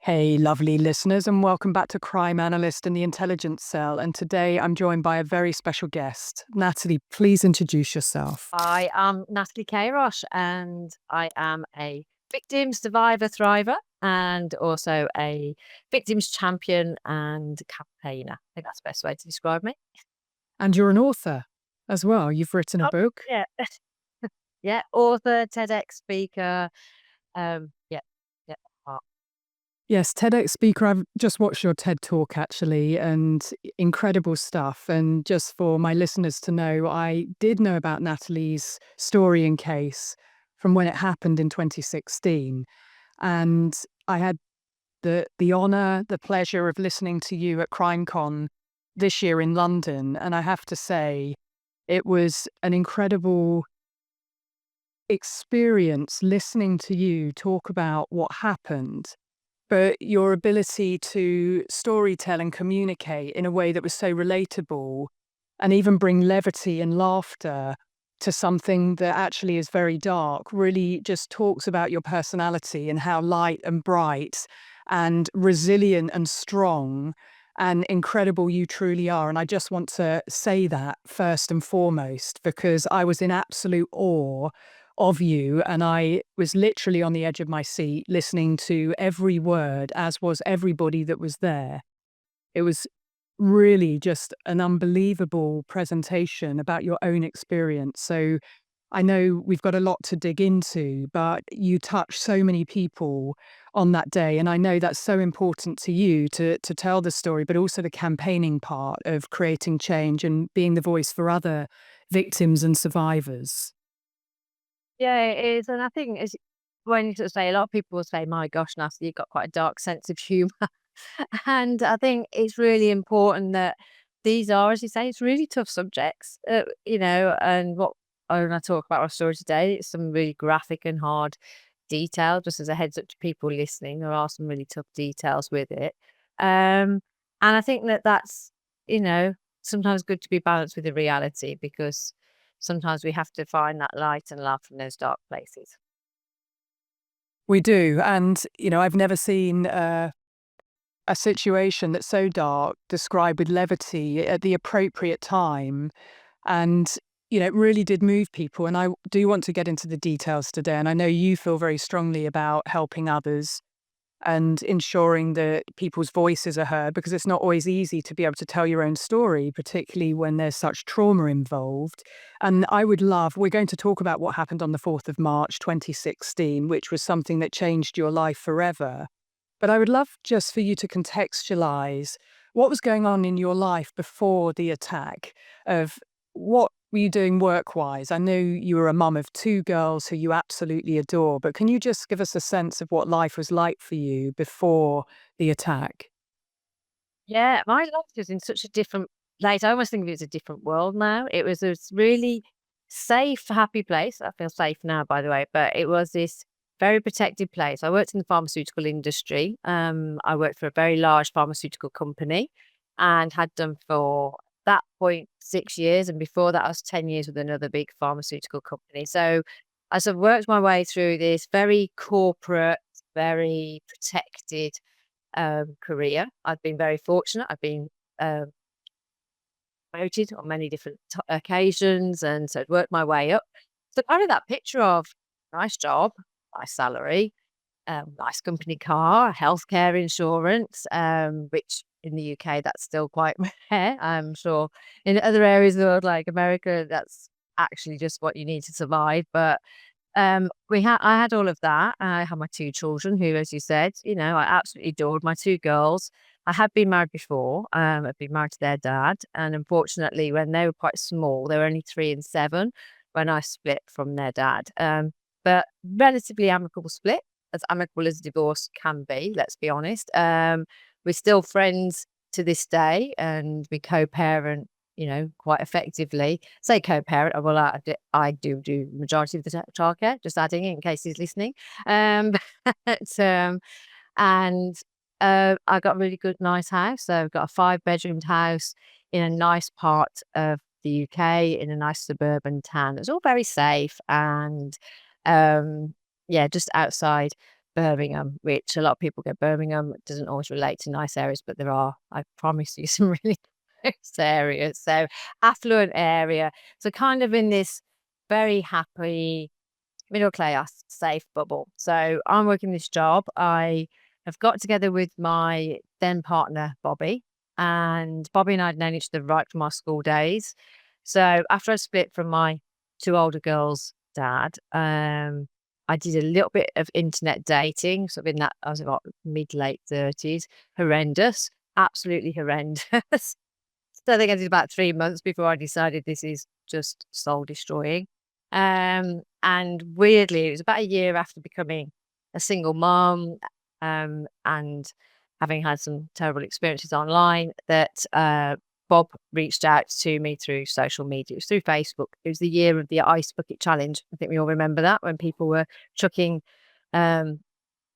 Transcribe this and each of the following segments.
Hey, lovely listeners, and welcome back to Crime Analyst and the Intelligence Cell. And today I'm joined by a very special guest. Natalie, please introduce yourself. I am Natalie Queiroz, and I am a victim survivor thriver and also a victims champion and campaigner. I think that's the best way to describe me. And you're an author as well. You've written a Oh, book. yeah. Yeah, author, TEDx speaker. Yeah, yeah. Oh, Yes, TEDx speaker. I've just watched your TED talk actually, and incredible stuff. And just for my listeners to know, I did know about Natalie's story and case from when it happened in 2016. And I had the honor, the pleasure of listening to you at CrimeCon this year in London. And I have to say, it was an incredible experience listening to you talk about what happened, but your ability to storytell and communicate in a way that was so relatable and even bring levity and laughter to something that actually is very dark really just talks about your personality and how light and bright and resilient and strong and incredible you truly are. And I just want to say that first and foremost, because I was in absolute awe of you. And I was literally on the edge of my seat listening to every word, as was everybody that was there. It was really just an unbelievable presentation about your own experience. So I know we've got a lot to dig into, but you touched so many people on that day. And I know that's so important to you to tell the story, but also the campaigning part of creating change and being the voice for other victims and survivors. yeah, it is. And I think as when you sort of say, a lot of people will say, "My gosh, Natalie, you've got quite a dark sense of humour." And I think it's really important that these are, as you say, it's really tough subjects, and when I talk about our story today, it's some really graphic and hard detail. Just as a heads up to people listening, there are some really tough details with it. Um, and I think that that's, you know, sometimes good to be balanced with the reality because sometimes we have to find that light and love from those dark places. We do. And, I've never seen a situation that's so dark described with levity at the appropriate time. And, it really did move people. And I do want to get into the details today. And I know you feel very strongly about helping others and ensuring that people's voices are heard, because it's not always easy to be able to tell your own story, particularly when there's such trauma involved. And I would love, we're going to talk about what happened on the 4th of March, 2016, which was something that changed your life forever. But I would love just for you to contextualize what was going on in your life before the attack, of what were you doing work-wise? I know you were a mum of two girls who you absolutely adore, but can you just give us a sense of what life was like for you before the attack? Yeah, my life was in such a different place. I almost think of it as a different world now. It was this really safe, happy place. I feel safe now, by the way, but it was this very protected place. I worked in the pharmaceutical industry. I worked for a very large pharmaceutical company and had done for that point 6 years. And before that, I was 10 years with another big pharmaceutical company. So I sort of worked my way through this very corporate, very protected career. I've been very fortunate. I've been um, promoted on many different occasions, and so I'd worked my way up. So kind of that picture of nice job, nice salary, nice company car, healthcare insurance, which in the UK that's still quite rare. I'm sure in other areas of the world like America, that's actually just what you need to survive. But I had all of that. I had my 2 children who, as you said, I absolutely adored my 2 girls. I had been married before. I'd been married to their dad, and unfortunately, when they were quite small, they were only 3 and 7 when I split from their dad. But relatively amicable split, as amicable as divorce can be, let's be honest. We're still friends to this day, and we co-parent quite effectively. Say co-parent, well, I do majority of the childcare, just adding it in case he's listening. Um, but, and I got a really good, nice house. So I've got a 5-bedroomed house in a nice part of the UK, in a nice suburban town. It's all very safe and, yeah, just outside Birmingham, which a lot of people go Birmingham. It doesn't always relate to nice areas, but there are, I promise you, some really nice areas. So affluent area. So kind of in this very happy, middle class, safe bubble. So I'm working this job. I have got together with my then partner, Bobby, and Bobby and I had known each other right from our school days. So after I split from my two older girls' dad, I did a little bit of internet dating. So in that, I was about mid late 30s. Horrendous, absolutely horrendous. So I think I did about 3 months before I decided this is just soul destroying. And weirdly, it was about a year after becoming a single mom, and having had some terrible experiences online that Bob reached out to me through social media. It was through Facebook. It was the year of the ice bucket challenge. I think we all remember that, when people were chucking um,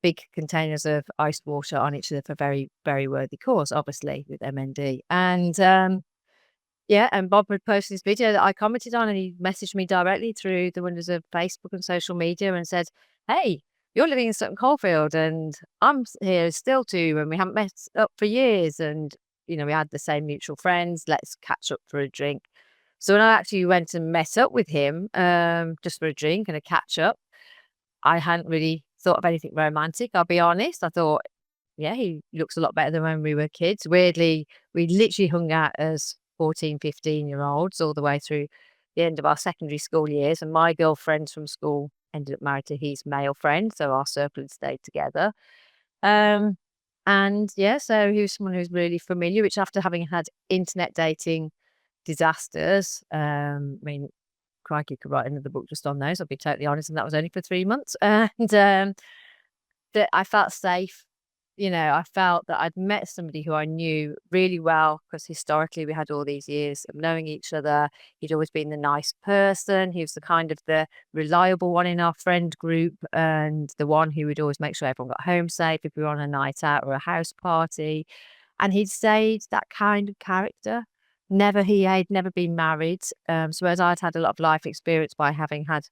big containers of ice water on each other for very, very worthy cause, obviously with MND. And yeah, and Bob had posted this video that I commented on, and he messaged me directly through the windows of Facebook and social media and said, "Hey, you're living in Sutton Coldfield, and I'm here still too, and we haven't met up for years, and we had the same mutual friends. Let's catch up for a drink." So when I actually went and met up with him, just for a drink and a catch up, I hadn't really thought of anything romantic. I'll be honest. I thought, yeah, he looks a lot better than when we were kids. Weirdly, we literally hung out as 14, 15-year-olds all the way through the end of our secondary school years. And my girlfriends from school ended up married to his male friend. So our circle had stayed together. Um, and yeah, so he was someone who was really familiar, which after having had internet dating disasters, I mean, crikey, could write another book just on those. I'll be totally honest. And that was only for 3 months. And that I felt safe. I felt that I'd met somebody who I knew really well, because historically we had all these years of knowing each other. He'd always been the nice person. He was the kind of the reliable one in our friend group, and the one who would always make sure everyone got home safe if we were on a night out or a house party. And he'd stayed that kind of character. He'd never been married. So whereas I'd had a lot of life experience by having had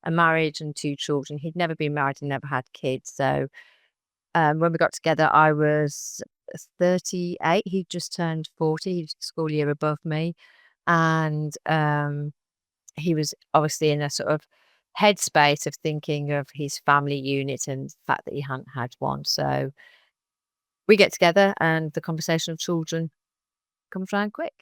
a marriage and two children, he'd never been married and never had kids. So when we got together, I was 38. He just turned 40. He was a school year above me. And he was obviously in a sort of headspace of thinking of his family unit and the fact that he hadn't had one. So we get together, and the conversation of children comes round quick.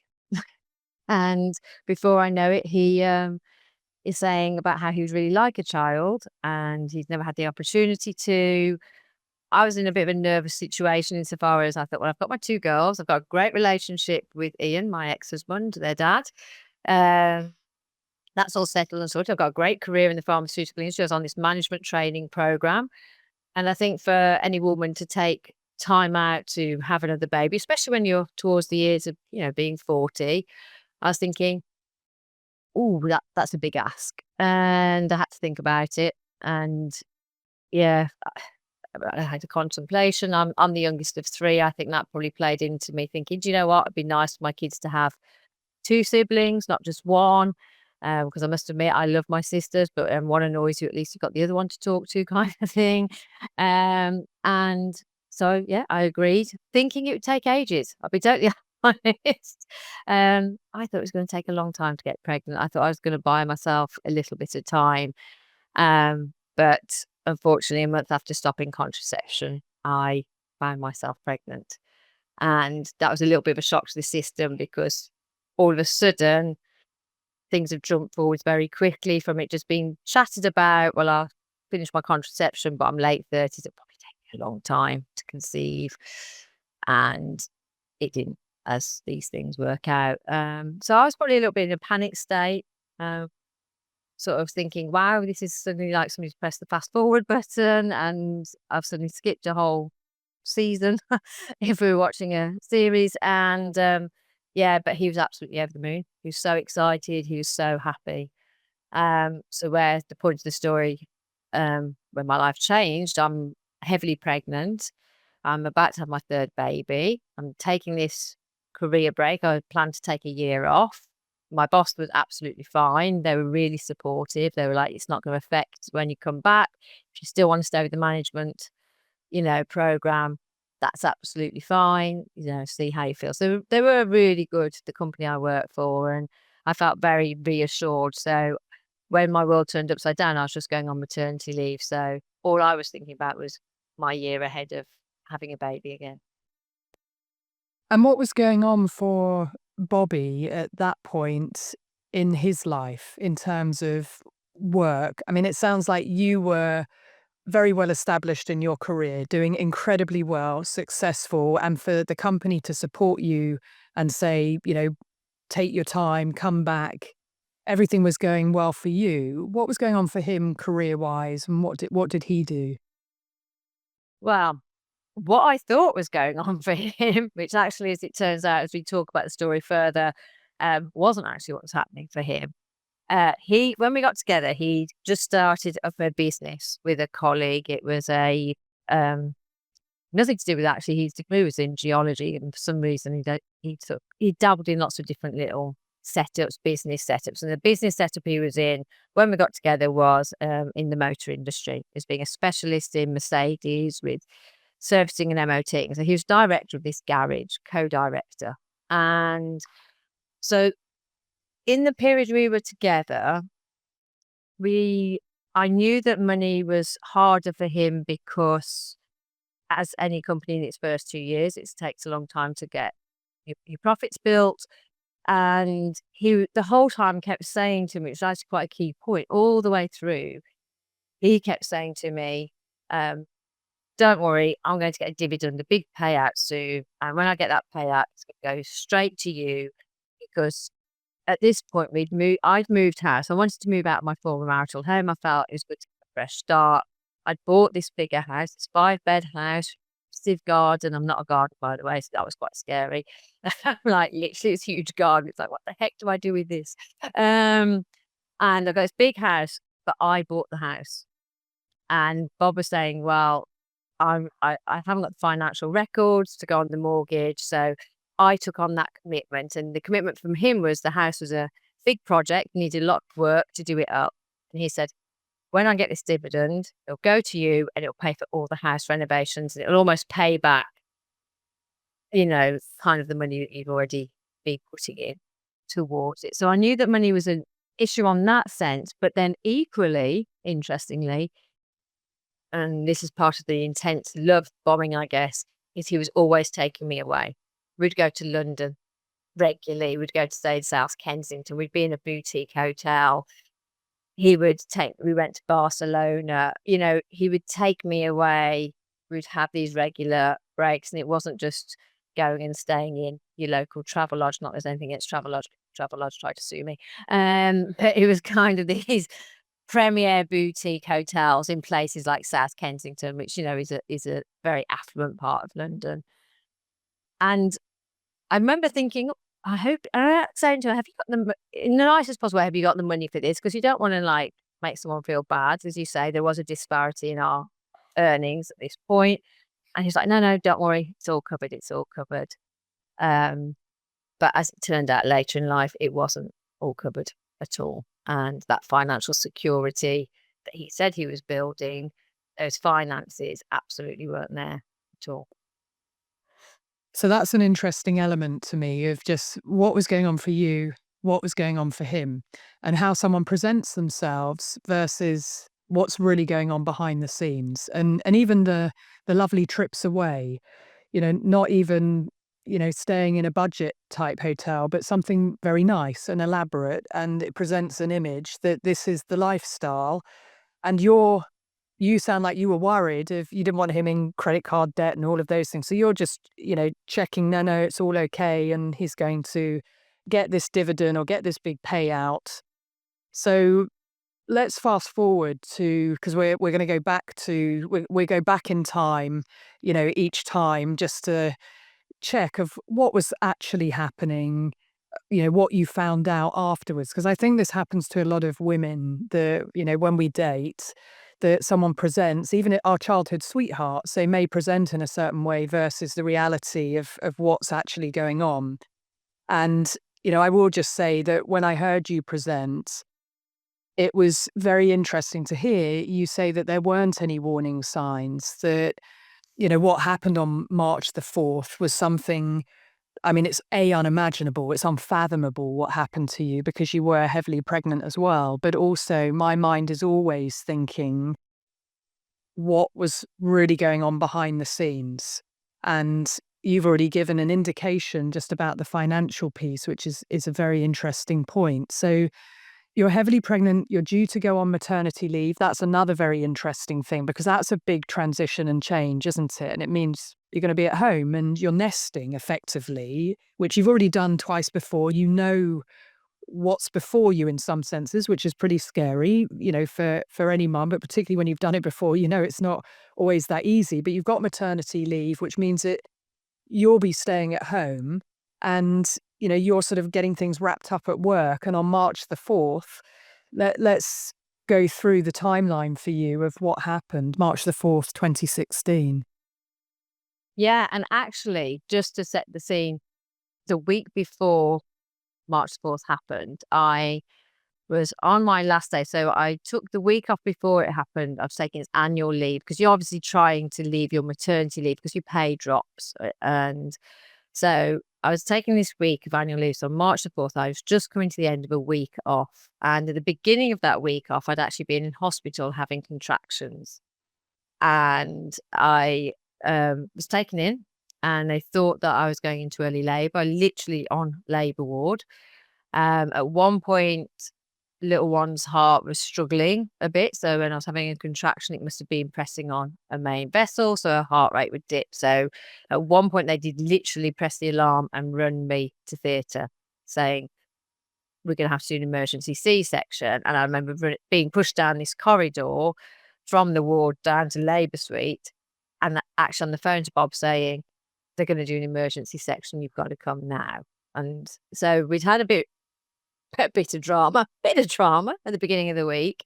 And before I know it, he is saying about how he would really like a child, and he's never had the opportunity to. I was in a bit of a nervous situation insofar as I thought, well, I've got my two girls. I've got a great relationship with Ian, my ex-husband, their dad. Um, that's all settled and sorted. I've got a great career in the pharmaceutical industry. I was on this management training program. And I think for any woman to take time out to have another baby, especially when you're towards the years of, being 40, I was thinking, oh, that's a big ask. And I had to think about it. And yeah, I had a contemplation. I'm the youngest of three. I think that probably played into me thinking, do you know what? It'd be nice for my kids to have two siblings, not just one. Because I must admit, I love my sisters, but one annoys you, at least you've got the other one to talk to, kind of thing. And so, yeah, I agreed, thinking it would take ages. I'll be totally honest. I thought it was going to take a long time to get pregnant. I thought I was going to buy myself a little bit of time. But unfortunately, a month after stopping contraception, I found myself pregnant. And that was a little bit of a shock to the system, because all of a sudden things have jumped forwards very quickly from it just being chatted about. Well, I'll finish my contraception, but I'm late 30s. It'll probably take me a long time to conceive. And it didn't, as these things work out. So I was probably a little bit in a panic state. Sort of thinking, wow, this is suddenly like somebody's pressed the fast forward button, and I've suddenly skipped a whole season if we were watching a series. And yeah, but he was absolutely over the moon. He was so excited. He was so happy. So where the point of the story, when my life changed, I'm heavily pregnant. I'm about to have my third baby. I'm taking this career break. I planned to take a year off. My boss was absolutely fine. They were really supportive. They were like, "It's not gonna affect when you come back. If you still want to stay with the management, program, that's absolutely fine. See how you feel." So they were really good, the company I worked for, and I felt very reassured. So when my world turned upside down, I was just going on maternity leave. So all I was thinking about was my year ahead of having a baby again. And what was going on for Bobby at that point in his life in terms of work? I mean, it sounds like you were very well established in your career, doing incredibly well, successful, and for the company to support you and say, take your time, come back. Everything was going well for you. What was going on for him career-wise, and what did he do? Well, what I thought was going on for him, which actually, as it turns out, as we talk about the story further, wasn't actually what was happening for him. When we got together, he just started up a business with a colleague. It was um, nothing to do with actually his degree was in geology, and for some reason he dabbled in lots of different little setups, business setups. And the business setup he was in when we got together was in the motor industry, as being a specialist in Mercedes with servicing and MOT. So he was director of this garage, co-director. And so in the period we were together, we I knew that money was harder for him because, as any company in its first 2 years, it takes a long time to get your profits built. And he the whole time kept saying to me, which is actually quite a key point, all the way through, he kept saying to me, "Don't worry, I'm going to get a dividend, a big payout soon. And when I get that payout, it's going to go straight to you." Because at this point, I'd moved house. I wanted to move out of my former marital home. I felt it was good to have a fresh start. I'd bought this bigger house, this 5-bed house, massive garden. I'm not a gardener, by the way, so that was quite scary. Like, literally, it's a huge garden. It's like, what the heck do I do with this? Um, and I've got this big house, but I bought the house. And Bob was saying, "Well, I haven't got the financial records to go on the mortgage." So I took on that commitment. And the commitment from him was the house was a big project, needed a lot of work to do it up. And he said, "When I get this dividend, it'll go to you and it'll pay for all the house renovations. And it'll almost pay back, kind of the money that you've already been putting in towards it." So I knew that money was an issue on that sense. But then equally, interestingly, and this is part of the intense love bombing, I guess, is he was always taking me away. We'd go to London regularly. We'd go to stay in South Kensington. We'd be in a boutique hotel. We went to Barcelona. He would take me away. We'd have these regular breaks, and it wasn't just going and staying in your local travel lodge. Not there's anything against travel lodge. Travel lodge tried to sue me. But it was kind of these premier boutique hotels in places like South Kensington, which, is a very affluent part of London. And I remember thinking, saying to her, "Have you got in the nicest possible way, have you got the money for this?" Because you don't want to like make someone feel bad. As you say, there was a disparity in our earnings at this point. And he's like, "No, no, don't worry. It's all covered. It's all covered." Um, but as it turned out later in life, it wasn't all covered at all. And that financial security that he said he was building, those finances absolutely weren't there at all. So that's an interesting element to me of just what was going on for you, what was going on for him, and how someone presents themselves versus what's really going on behind the scenes. And even the lovely trips away, not even, staying in a budget type hotel, but something very nice and elaborate, and it presents an image that this is the lifestyle. And you sound like you were worried if you didn't want him in credit card debt and all of those things. So you're just, checking, no, no, it's all okay. And he's going to get this dividend or get this big payout. So let's fast forward to, because we're going to go back to, we go back in time, each time just to check of what was actually happening, what you found out afterwards. Because I think this happens to a lot of women that, when we date, that someone presents, even at our childhood sweethearts, they may present in a certain way versus the reality of what's actually going on. And I will just say that when I heard you present, it was very interesting to hear you say that there weren't any warning signs, that, what happened on March the 4th was something, I mean, it's unimaginable, it's unfathomable what happened to you because you were heavily pregnant as well. But also, my mind is always thinking what was really going on behind the scenes. And you've already given an indication just about the financial piece, which is a very interesting point. So you're heavily pregnant, you're due to go on maternity leave. That's another very interesting thing because that's a big transition and change, isn't it? And it means you're going to be at home and you're nesting effectively, which you've already done twice before. You know what's before you in some senses, which is pretty scary, for any mum, but particularly when you've done it before, it's not always that easy. But you've got maternity leave, which means that you'll be staying at home and, you're sort of getting things wrapped up at work. And on March the 4th, let's go through the timeline for you of what happened, March the 4th, 2016. Yeah, and actually, just to set the scene, the week before March 4th happened, I was on my last day. So I took the week off before it happened. I was taking annual leave because you're obviously trying to leave your maternity leave because your pay drops. And so I was taking this week of annual leave. So on March the 4th, I was just coming to the end of a week off. And at the beginning of that week off, I'd actually been in hospital having contractions. And I was taken in and they thought that I was going into early labour, literally on labour ward. At one point, little one's heart was struggling a bit. So when I was having a contraction, it must have been pressing on a main vessel. So her heart rate would dip. So at one point, they did literally press the alarm and run me to theatre saying, we're going to have to do an emergency C-section. And I remember being pushed down this corridor from the ward down to labour suite and actually on the phone to Bob saying, they're going to do an emergency section. You've got to come now. And so we'd had a bit of drama at the beginning of the week.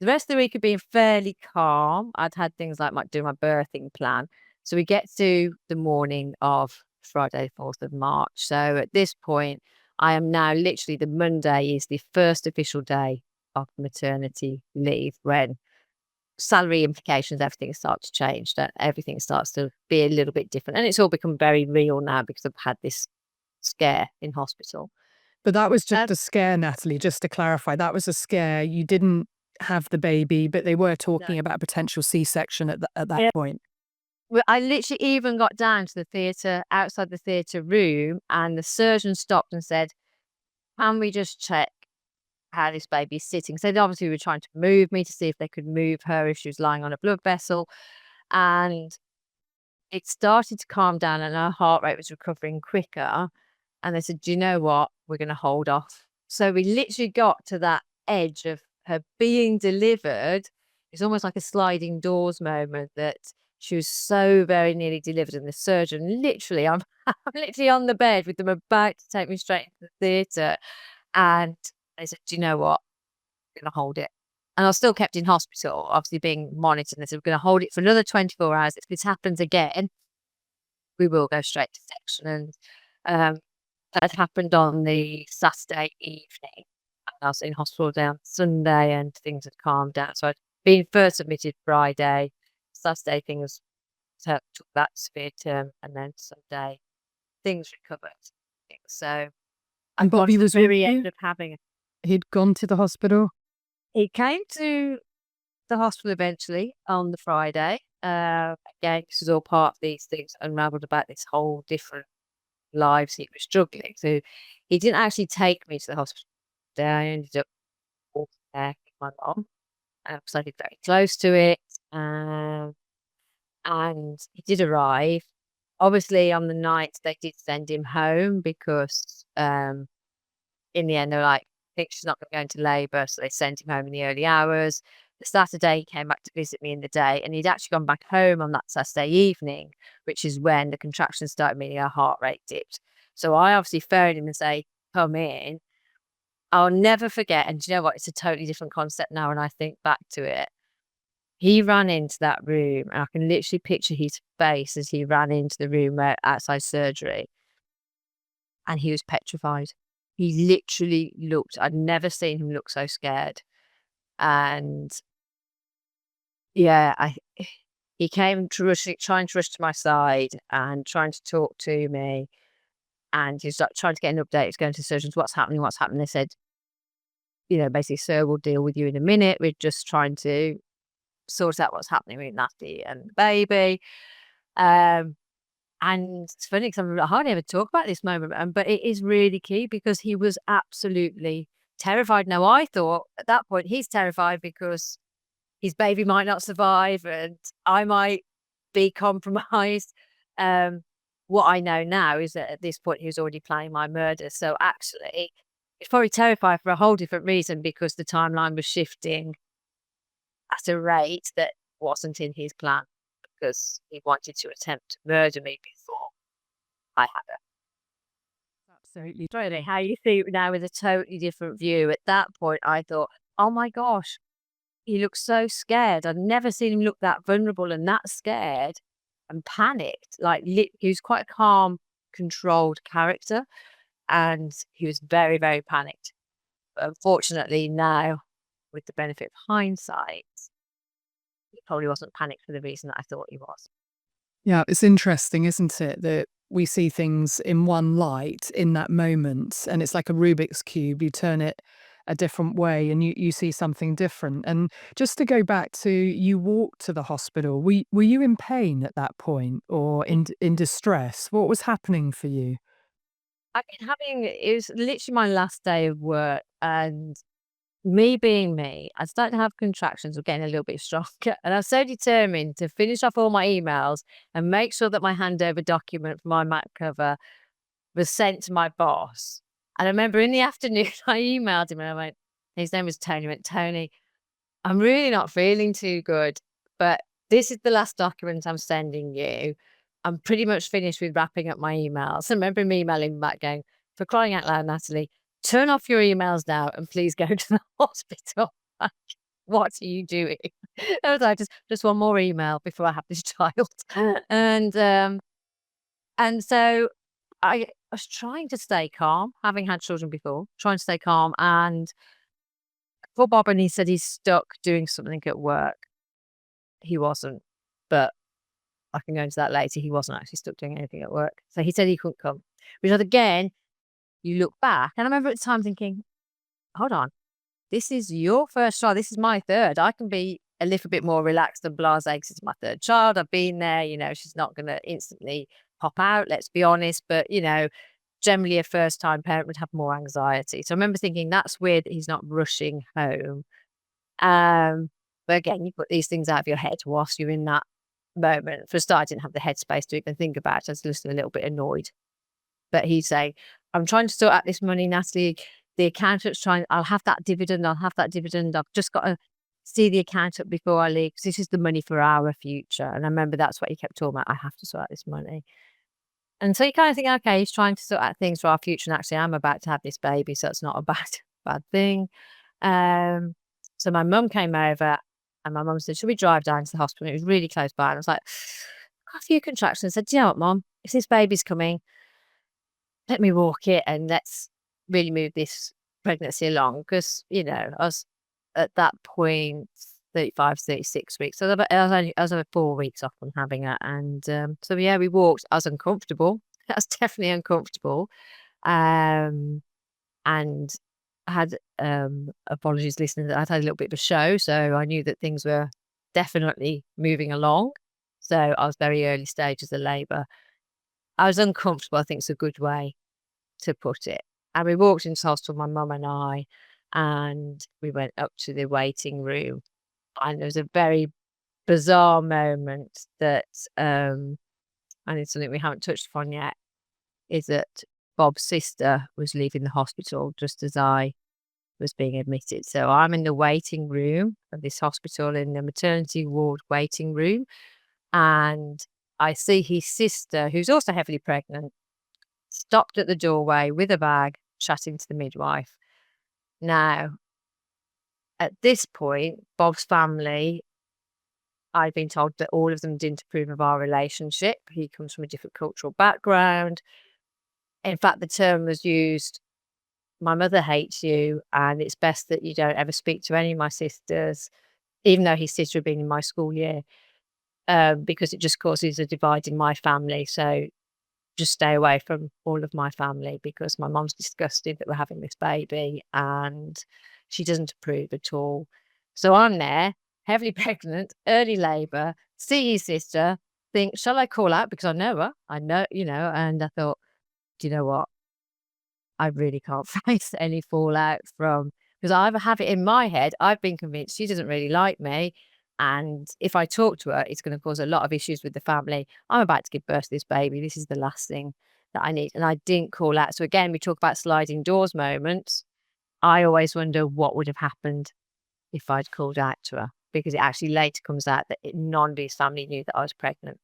The rest of the week had been fairly calm. I'd had things like do my birthing plan. So we get to the morning of Friday, 4th of March. So at this point, I am now literally the Monday is the first official day of maternity leave when salary implications, everything starts to change, that everything starts to be a little bit different. And it's all become very real now because I've had this scare in hospital. But that was just a scare, Natalie, just to clarify. That was a scare. You didn't have the baby, but they were talking about a potential C-section at that point. Well, I literally even got down to the theatre, outside the theatre room, and the surgeon stopped and said, can we just check how this baby's sitting? So they obviously were trying to move me to see if they could move her if she was lying on a blood vessel. And it started to calm down and her heart rate was recovering quicker. And they said, do you know what? We're going to hold off. So we literally got to that edge of her being delivered. It's almost like a sliding doors moment that she was so very nearly delivered. And the surgeon, literally, I'm literally on the bed with them about to take me straight into the theatre. And they said, do you know what? We're going to hold it. And I was still kept in hospital, obviously being monitored. And they said, we're going to hold it for another 24 hours. If this happens again, we will go straight to section. And that happened on the Saturday evening. I was in hospital down Sunday and things had calmed down. So I'd been first admitted Friday. Saturday things took that severe term, and then Sunday things recovered. So I And got Bobby to the was very end of having it. He'd gone to the hospital? He came to the hospital eventually on the Friday. Again, this was all part of these things unraveled about this whole different lives he was struggling. So he didn't actually take me to the hospital. I ended up walking there with my mom because I lived very close to it. And he did arrive. Obviously, on the night they did send him home because in the end they were like, I think she's not going to go into labour, so they sent him home in the early hours. The Saturday he came back to visit me in the day, and he'd actually gone back home on that Saturday evening, which is when the contractions started, meaning our heart rate dipped. So I obviously phoned him and say, come in. I'll never forget, and do you know what? It's a totally different concept now when I think back to it. He ran into that room, and I can literally picture his face as he ran into the room outside surgery, and he was petrified. He literally looked, I'd never seen him look so scared. And yeah, he came to trying to rush to my side and trying to talk to me. And he was like trying to get an update. He's going to surgeons. What's happening? What's happening? They said, basically, sir, we'll deal with you in a minute. We're just trying to sort out what's happening with Natalie and the baby. Um, and it's funny because I hardly ever talk about this moment, but it is really key because he was absolutely terrified. Now, I thought at that point he's terrified because his baby might not survive and I might be compromised. Um, what I know now is that at this point he was already planning my murder. So actually, he's probably terrified for a whole different reason because the timeline was shifting at a rate that wasn't in his plan because he wanted to attempt to murder me before I had her. Absolutely. Really, how you see it now with a totally different view. At that point, I thought, oh my gosh, he looks so scared. I'd never seen him look that vulnerable and that scared and panicked. Like he was quite a calm, controlled character, and he was very, very panicked. But unfortunately, now with the benefit of hindsight, he probably wasn't panicked for the reason that I thought he was. Yeah, it's interesting, isn't it, that we see things in one light in that moment, and it's like a Rubik's cube. You turn it a different way, and you see something different. And just to go back to you walked to the hospital. Were you in pain at that point, or in distress? What was happening for you? I've been having it was literally my last day of work, and me being me, I started to have contractions of getting a little bit stronger, and I was so determined to finish off all my emails and make sure that my handover document for my mat cover was sent to my boss. And I remember in the afternoon, I emailed him and I went, his name was Tony. I went, Tony, I'm really not feeling too good, but this is the last document I'm sending you. I'm pretty much finished with wrapping up my emails. I remember him emailing me back going, for crying out loud, Natalie, turn off your emails now and please go to the hospital. Like, what are you doing? I was like, just one more email before I have this child. And so I was trying to stay calm, having had children before, trying to stay calm. And for Bob, and he said he's stuck doing something at work. He wasn't, but I can go into that later. He wasn't actually stuck doing anything at work. So he said he couldn't come. Which again, you look back, and I remember at the time thinking, hold on, this is your first child. This is my third. I can be a little bit more relaxed and blasé because it's my third child. I've been there, she's not going to instantly pop out, let's be honest. But, generally a first time parent would have more anxiety. So I remember thinking that's weird that he's not rushing home. But again, you put these things out of your head whilst you're in that moment. For a start, I didn't have the headspace to even think about it. I was just a little bit annoyed. But he'd say, I'm trying to sort out this money, Natalie. The accountant's trying, I'll have that dividend. I've just got to see the accountant before I leave because this is the money for our future. And I remember that's what he kept talking about. I have to sort out this money. And so you kind of think, okay, he's trying to sort out things for our future. And actually, I'm about to have this baby, so it's not a bad thing. So my mum came over and my mum said, should we drive down to the hospital? It was really close by. And I was like, got a few contractions. I said, do you know what, Mum? If this baby's coming, let me walk it and let's really move this pregnancy along. Because, I was at that point 35, 36 weeks. So I was over 4 weeks off from having her. And so, yeah, we walked. I was uncomfortable. I was definitely uncomfortable. And I had apologies, listeners. I'd had a little bit of a show. So I knew that things were definitely moving along. So I was very early stages of labour. I was uncomfortable, I think it's a good way to put it. And we walked into hospital, my mum and I, and we went up to the waiting room. And there was a very bizarre moment that, and it's something we haven't touched upon yet, is that Bob's sister was leaving the hospital just as I was being admitted. So I'm in the waiting room of this hospital, in the maternity ward waiting room. And I see his sister, who's also heavily pregnant, stopped at the doorway with a bag, chatting to the midwife. Now, at this point, Bob's family, I've been told that all of them didn't approve of our relationship. He comes from a different cultural background. In fact, the term was used, my mother hates you, and it's best that you don't ever speak to any of my sisters, even though his sister had been in my school year, because it just causes a divide in my family. So just stay away from all of my family because my mom's disgusted that we're having this baby and she doesn't approve at all. So I'm there, heavily pregnant, early labour, see his sister, think, shall I call out? Because I know her. I know, and I thought, do you know what? I really can't face any fallout from, because I have it in my head. I've been convinced she doesn't really like me. And if I talk to her, it's going to cause a lot of issues with the family. I'm about to give birth to this baby. This is the last thing that I need. And I didn't call out. So again, we talk about sliding doors moments. I always wonder what would have happened if I'd called out to her, because it actually later comes out that none of his family knew that I was pregnant.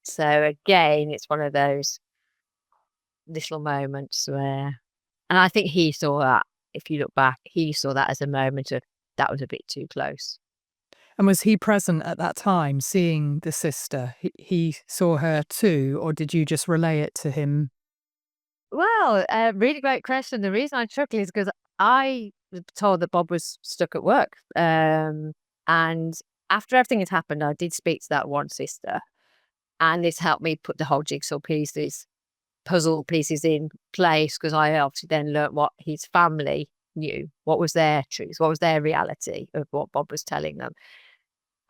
So again, it's one of those little moments where, and I think he saw that. If you look back, he saw that as a moment of that was a bit too close. And was he present at that time, seeing the sister? He saw her too, or did you just relay it to him? Well, really great question. The reason I chuckle is because I was told that Bob was stuck at work. And after everything had happened, I did speak to that one sister, and this helped me put the whole jigsaw pieces, puzzle pieces in place, because I obviously then learnt what his family knew, what was their truth, what was their reality of what Bob was telling them.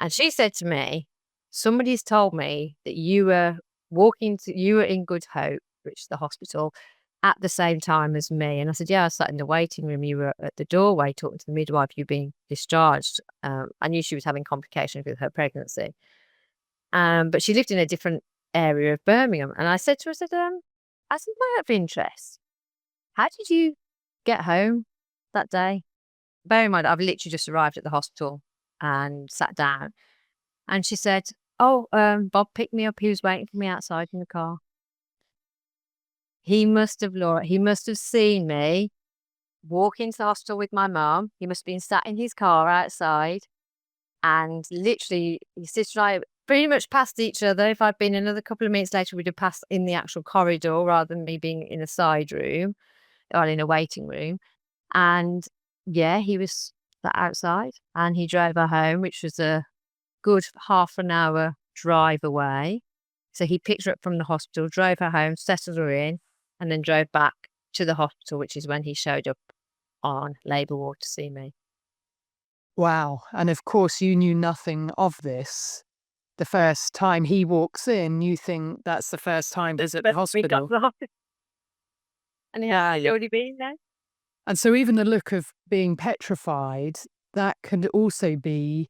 And she said to me, somebody's told me that you were you were in Good Hope, which is the hospital, at the same time as me. And I said, yeah, I sat in the waiting room. You were at the doorway talking to the midwife, you being discharged. I knew she was having complications with her pregnancy. But she lived in a different area of Birmingham. And I said to her, I said, out of interest, how did you get home that day? Bear in mind, I've literally just arrived at the hospital and sat down. And she said, oh, Bob picked me up. He was waiting for me outside in the car. He must have, Laura, he must have seen me walk into the hospital with my mum. He must have been sat in his car outside. And literally, his sister and I pretty much passed each other. If I'd been another couple of minutes later, we'd have passed in the actual corridor rather than me being in a side room or in a waiting room. And yeah, he was sat outside and he drove her home, which was a good half an hour drive away. So he picked her up from the hospital, drove her home, settled her in, and then drove back to the hospital, which is when he showed up on labour ward to see me. Wow. And of course, you knew nothing of this. The first time he walks in, you think that's the first time he's at the We got hospital. to the hospital and he had already been there. And so even the look of being petrified, that can also be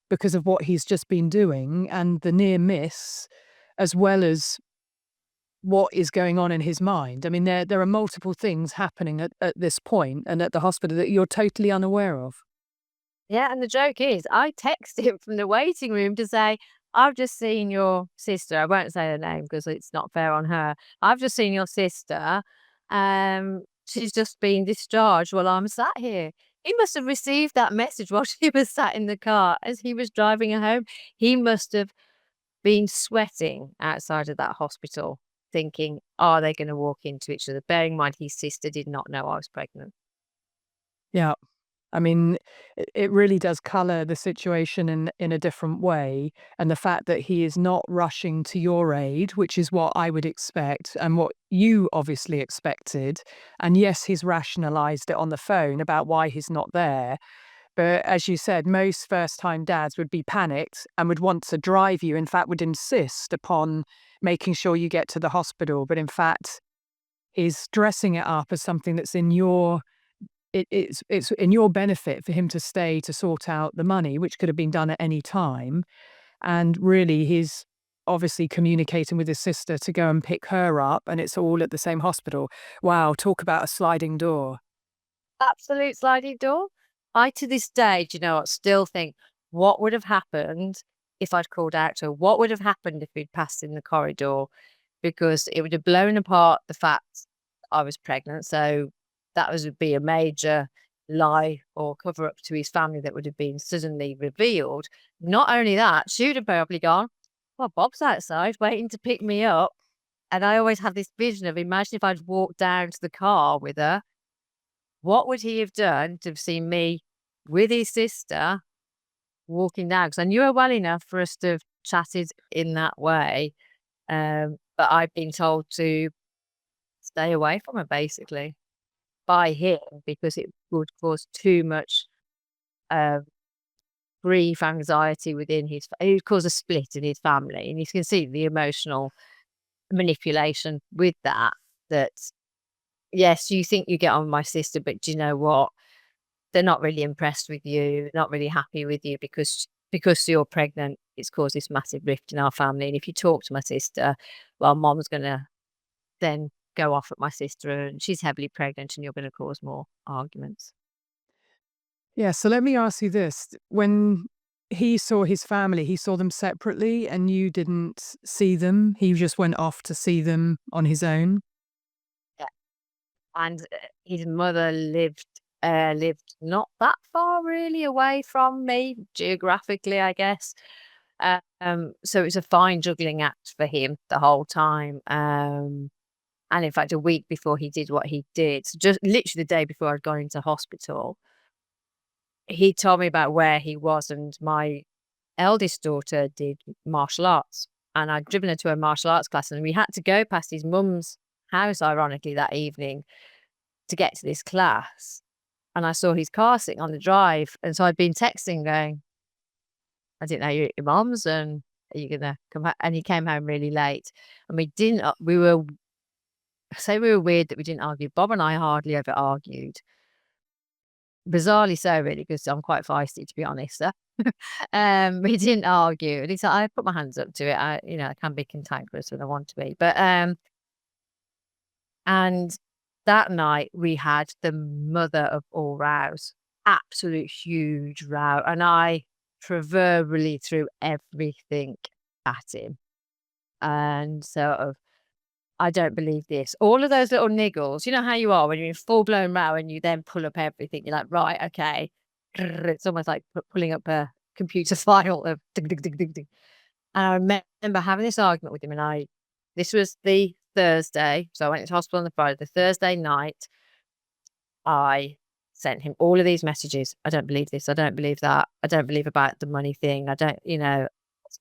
because of what he's just been doing and the near miss, as well as what is going on in his mind. I mean, there are multiple things happening at this point and at the hospital that you're totally unaware of. Yeah, and the joke is I texted him from the waiting room to say, I've just seen your sister. I won't say her name because it's not fair on her. I've just seen your sister. She's just been discharged while I'm sat here. He must have received that message while she was sat in the car as he was driving her home. He must have been sweating outside of that hospital, thinking, are they going to walk into each other? Bearing in mind his sister did not know I was pregnant. Yeah. I mean, it really does colour the situation in a different way. And the fact that he is not rushing to your aid, which is what I would expect and what you obviously expected. And yes, he's rationalised it on the phone about why he's not there. But as you said, most first time dads would be panicked and would want to drive you. In fact, would insist upon making sure you get to the hospital. But in fact, is dressing it up as something that's in your it's in your benefit for him to stay to sort out the money, which could have been done at any time. And really, he's obviously communicating with his sister to go and pick her up, and it's all at the same hospital. Wow, talk about a sliding door. Absolute sliding door. I, to this day, do you know what, still think, what would have happened if I'd called out to her? What would have happened if we'd passed in the corridor? Because it would have blown apart the fact I was pregnant. So would be a major lie or cover up to his family that would have been suddenly revealed. Not only that, she would have probably gone, well, Bob's outside waiting to pick me up. And I always had this vision of, imagine if I'd walked down to the car with her, what would he have done to have seen me with his sister walking down? Because I knew her well enough for us to have chatted in that way. But I've been told to stay away from her basically by him because it would cause too much uh, grief, anxiety within his. It would cause a split in his family, and you can see the emotional manipulation with that. That yes, you think you get on with my sister, but do you know what? They're not really impressed with you, not really happy with you because you're pregnant. It's caused this massive rift in our family. And if you talk to my sister, well, mom's gonna then go off at my sister, and she's heavily pregnant, and you're gonna cause more arguments. Yeah, so let me ask you this. When he saw his family, he saw them separately and you didn't see them? He just went off to see them on his own? Yeah. And his mother lived not that far really away from me geographically, I guess. So it was a fine juggling act for him the whole time. And in fact, a week before he did what he did, so just literally the day before I'd gone into hospital, he told me about where he was, and my eldest daughter did martial arts, and I'd driven her to a martial arts class, and we had to go past his mum's house, ironically, that evening to get to this class. And I saw his car sitting on the drive, and so I'd been texting going, "I didn't know you're at your mum's, and are you gonna come back?" And he came home really late, and we didn't. We were I say we were weird that we didn't argue. Bob and I hardly ever argued. Bizarrely so, really, because I'm quite feisty, to be honest. We didn't argue. At least I put my hands up to it. I can be cantankerous when I want to be. But and that night we had the mother of all rows, absolute huge row, and I proverbially threw everything at him. And sort of, I don't believe this. All of those little niggles, you know how you are when you're in full blown row and you then pull up everything. You're like, right, okay. It's almost like pulling up a computer file of dig, dig, dig, dig, dig. And I remember having this argument with him, and this was the Thursday. So I went into hospital on the Friday. The Thursday night, I sent him all of these messages. I don't believe this. I don't believe that. I don't believe about the money thing. I don't,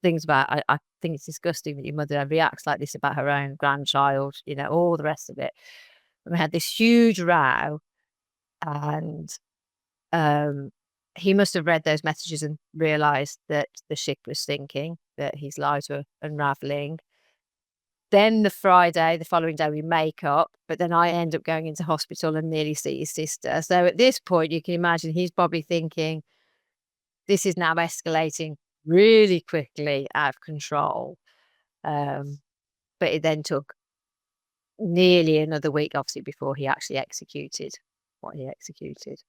things about, I think it's disgusting that your mother reacts like this about her own grandchild, all the rest of it. And we had this huge row, and um, he must have read those messages and realized that the ship was sinking, that his lies were unraveling. Then the following day, we make up, but then I end up going into hospital and nearly see his sister. So at this point, you can imagine he's probably thinking, this is now escalating really quickly out of control. Um, but it then took nearly another week, obviously, before he actually executed what he executed.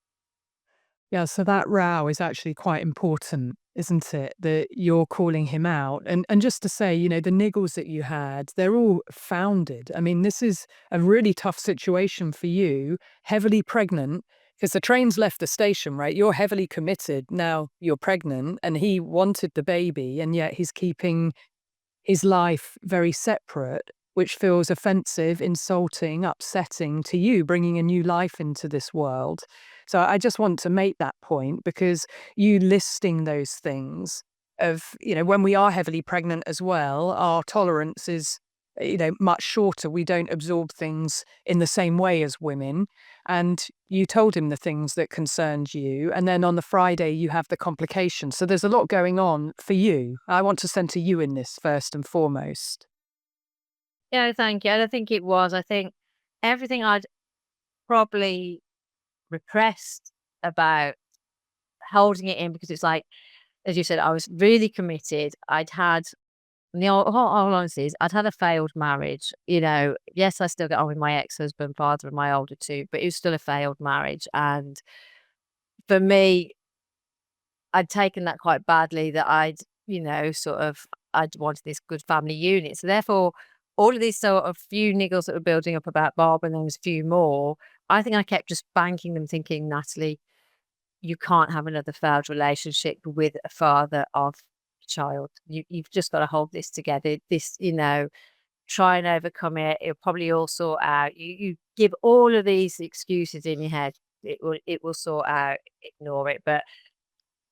Yeah, so that row is actually quite important, isn't it? That you're calling him out. And just to say, the niggles that you had, they're all founded. I mean, this is a really tough situation for you, heavily pregnant, because the train's left the station, right? You're heavily committed. Now you're pregnant, and he wanted the baby, and yet he's keeping his life very separate, which feels offensive, insulting, upsetting to you, bringing a new life into this world. So I just want to make that point because you listing those things when we are heavily pregnant as well, our tolerance is, much shorter. We don't absorb things in the same way as women. And you told him the things that concerned you. And then on the Friday, you have the complications. So there's a lot going on for you. I want to center you in this first and foremost. Yeah, thank you. And I think it was. I think everything I'd probably repressed about holding it in, because it's like, as you said, I was really committed. All honesty is, I'd had a failed marriage. Yes, I still get on with my ex-husband, father of my older two, but it was still a failed marriage. And for me, I'd taken that quite badly, that I'd wanted this good family unit. So therefore, all of these sort of few niggles that were building up about Bob, and there was a few more, I think I kept just banking them, thinking, Natalie, you can't have another failed relationship with a father of a child. You've just got to hold this together. try and overcome it. It'll probably all sort out. You give all of these excuses in your head. It will sort out. Ignore it. But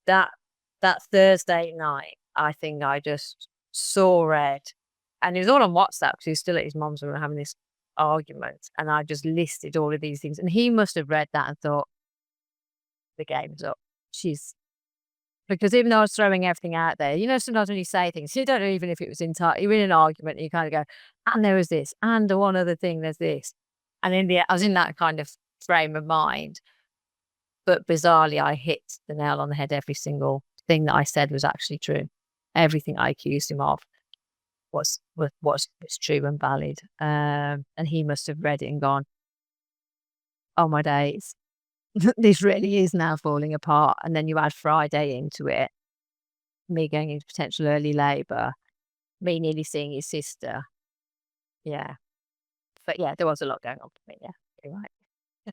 that that Thursday night, I think I just saw red, and it was all on WhatsApp because he was still at his mum's and we were having this argument, and I just listed all of these things, and he must have read that and thought, "The game's up. She's." Because even though I was throwing everything out there, sometimes when you say things, you don't know even if it was you're in an argument and you kind of go, "And there was this, and the one other thing, there's this." And I was in that kind of frame of mind, but bizarrely, I hit the nail on the head. Every single thing that I said was actually true. Everything I accused him of was true and valid. And he must have read it and gone, "Oh my days, this really is now falling apart." And then you add Friday into it, me going into potential early labour, me nearly seeing his sister. Yeah. But yeah, there was a lot going on for me. Yeah, you're right.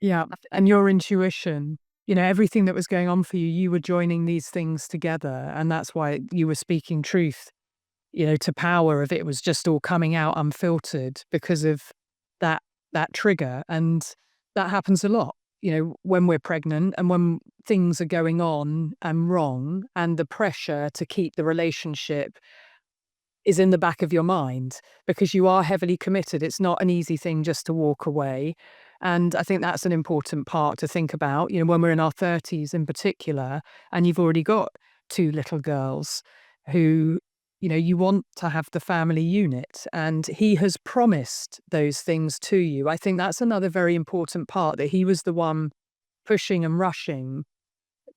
Yeah. And your intuition, everything that was going on for you, you were joining these things together. And that's why you were speaking truth, to power of it was just all coming out unfiltered because of that trigger. And that happens a lot, when we're pregnant and when things are going on and wrong, and the pressure to keep the relationship is in the back of your mind because you are heavily committed. It's not an easy thing just to walk away. And I think that's an important part to think about, when we're in our 30s in particular, and you've already got two little girls who, you want to have the family unit, and he has promised those things to you. I think that's another very important part, that he was the one pushing and rushing,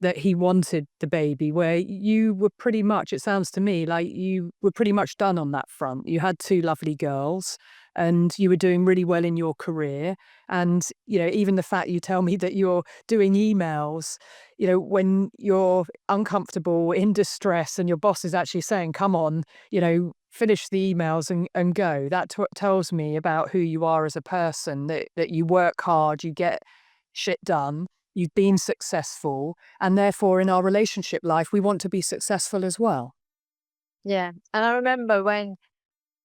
that he wanted the baby, where you were pretty much, it sounds to me like you were pretty much done on that front. You had two lovely girls and you were doing really well in your career. And, even the fact you tell me that you're doing emails, when you're uncomfortable, in distress, and your boss is actually saying, "Come on, finish the emails and go." That tells me about who you are as a person, that you work hard, you get shit done, you've been successful, and therefore in our relationship life, we want to be successful as well. Yeah. And I remember when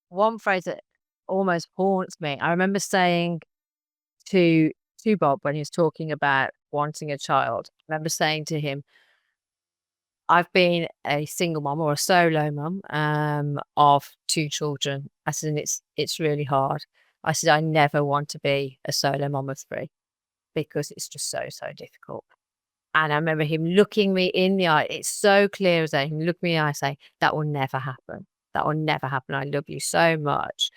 one phrase that almost haunts me, I remember saying to Bob when he was talking about wanting a child, I remember saying to him, "I've been a single mom or a solo mom of two children." I said, "And it's really hard." I said, "I never want to be a solo mom of three because it's just so, so difficult." And I remember him looking me in the eye. It's so clear as day. Him looking me in the eye, saying, "That will never happen. That will never happen. I love you so much.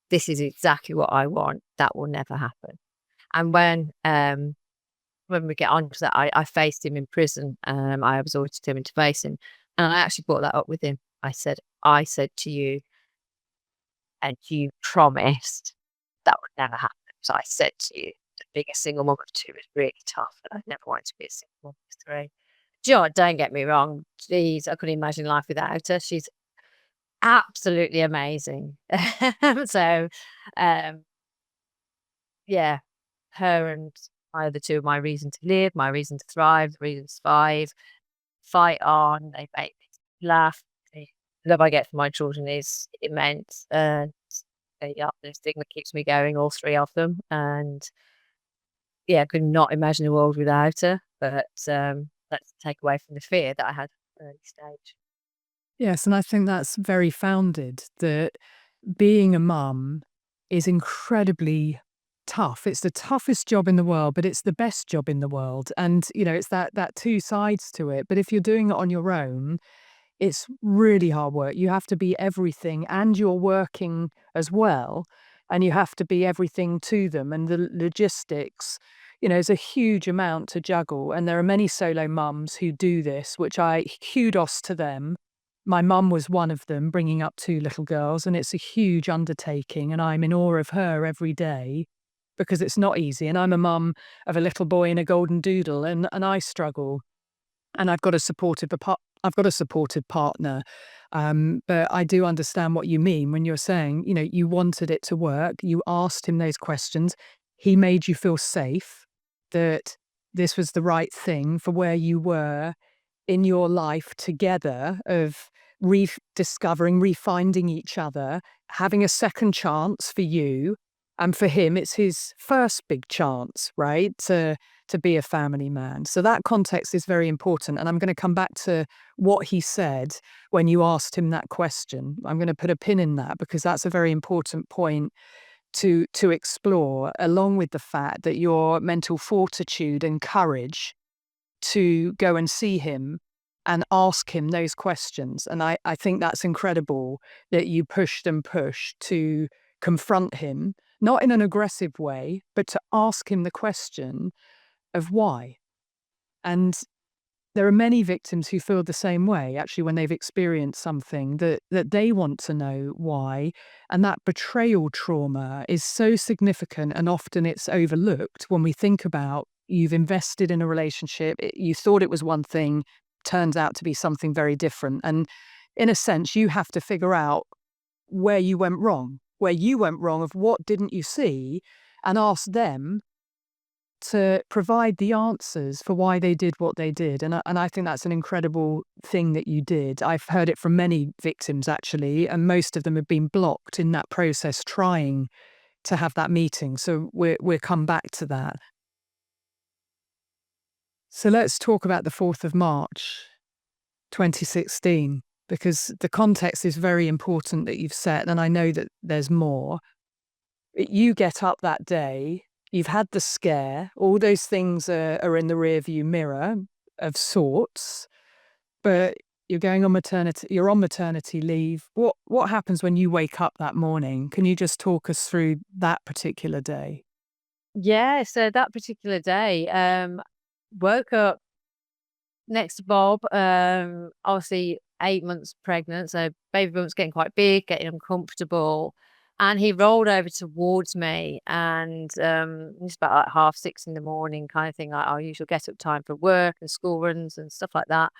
This is exactly what I want. That will never happen." And when we get on to that, I faced him in prison. I was always determined to face him, and I actually brought that up with him. I said to you, and you promised that would never happen. So I said to you that being a single mom of two is really tough, and I never wanted to be a single mom of three. Do you know what? Don't get me wrong. Jeez, I couldn't imagine life without her. She's absolutely amazing. So, um, yeah, her and I are the two of my reason to live, my reason to thrive, the reason to survive, fight on. They make me laugh. The love I get from my children is immense. And the thing that keeps me going, all three of them. And yeah, I could not imagine a world without her. But let's take away from the fear that I had at an early stage. Yes, and I think that's very founded, that being a mum is incredibly tough. It's the toughest job in the world, but it's the best job in the world. And, it's that two sides to it. But if you're doing it on your own, it's really hard work. You have to be everything, and you're working as well, and you have to be everything to them. And the logistics, is a huge amount to juggle. And there are many solo mums who do this, which I kudos to them. My mum was one of them, bringing up two little girls, and it's a huge undertaking. And I'm in awe of her every day because it's not easy. And I'm a mum of a little boy and a golden doodle, and I struggle. And I've got a supportive partner. But I do understand what you mean when you're saying, you wanted it to work. You asked him those questions. He made you feel safe, that this was the right thing for where you were in your life together, of rediscovering, refinding each other, having a second chance for you. And for him, it's his first big chance, right? To be a family man. So that context is very important. And I'm going to come back to what he said when you asked him that question. I'm going to put a pin in that because that's a very important point to explore, along with the fact that your mental fortitude and courage to go and see him and ask him those questions. And I think that's incredible that you pushed and pushed to confront him, not in an aggressive way, but to ask him the question of why. And there are many victims who feel the same way, actually, when they've experienced something that they want to know why. And that betrayal trauma is so significant, and often it's overlooked when we think about you've invested in a relationship, you thought it was one thing, turns out to be something very different. And in a sense, you have to figure out where you went wrong, of what didn't you see, and ask them to provide the answers for why they did what they did. And I think that's an incredible thing that you did. I've heard it from many victims, actually, and most of them have been blocked in that process trying to have that meeting. So we'll come back to that. So let's talk about the 4th of March, 2016, because the context is very important that you've set, and I know that there's more. You get up that day, you've had the scare, all those things are in the rearview mirror of sorts, but you're on maternity leave. What happens when you wake up that morning? Can you just talk us through that particular day? Yeah, so that particular day, woke up next to Bob, obviously 8 months pregnant, so baby bump's getting quite big, getting uncomfortable, and he rolled over towards me, and, it's about, like, 6:30 in the morning kind of thing, like our usual get-up time for work and school runs and stuff like that,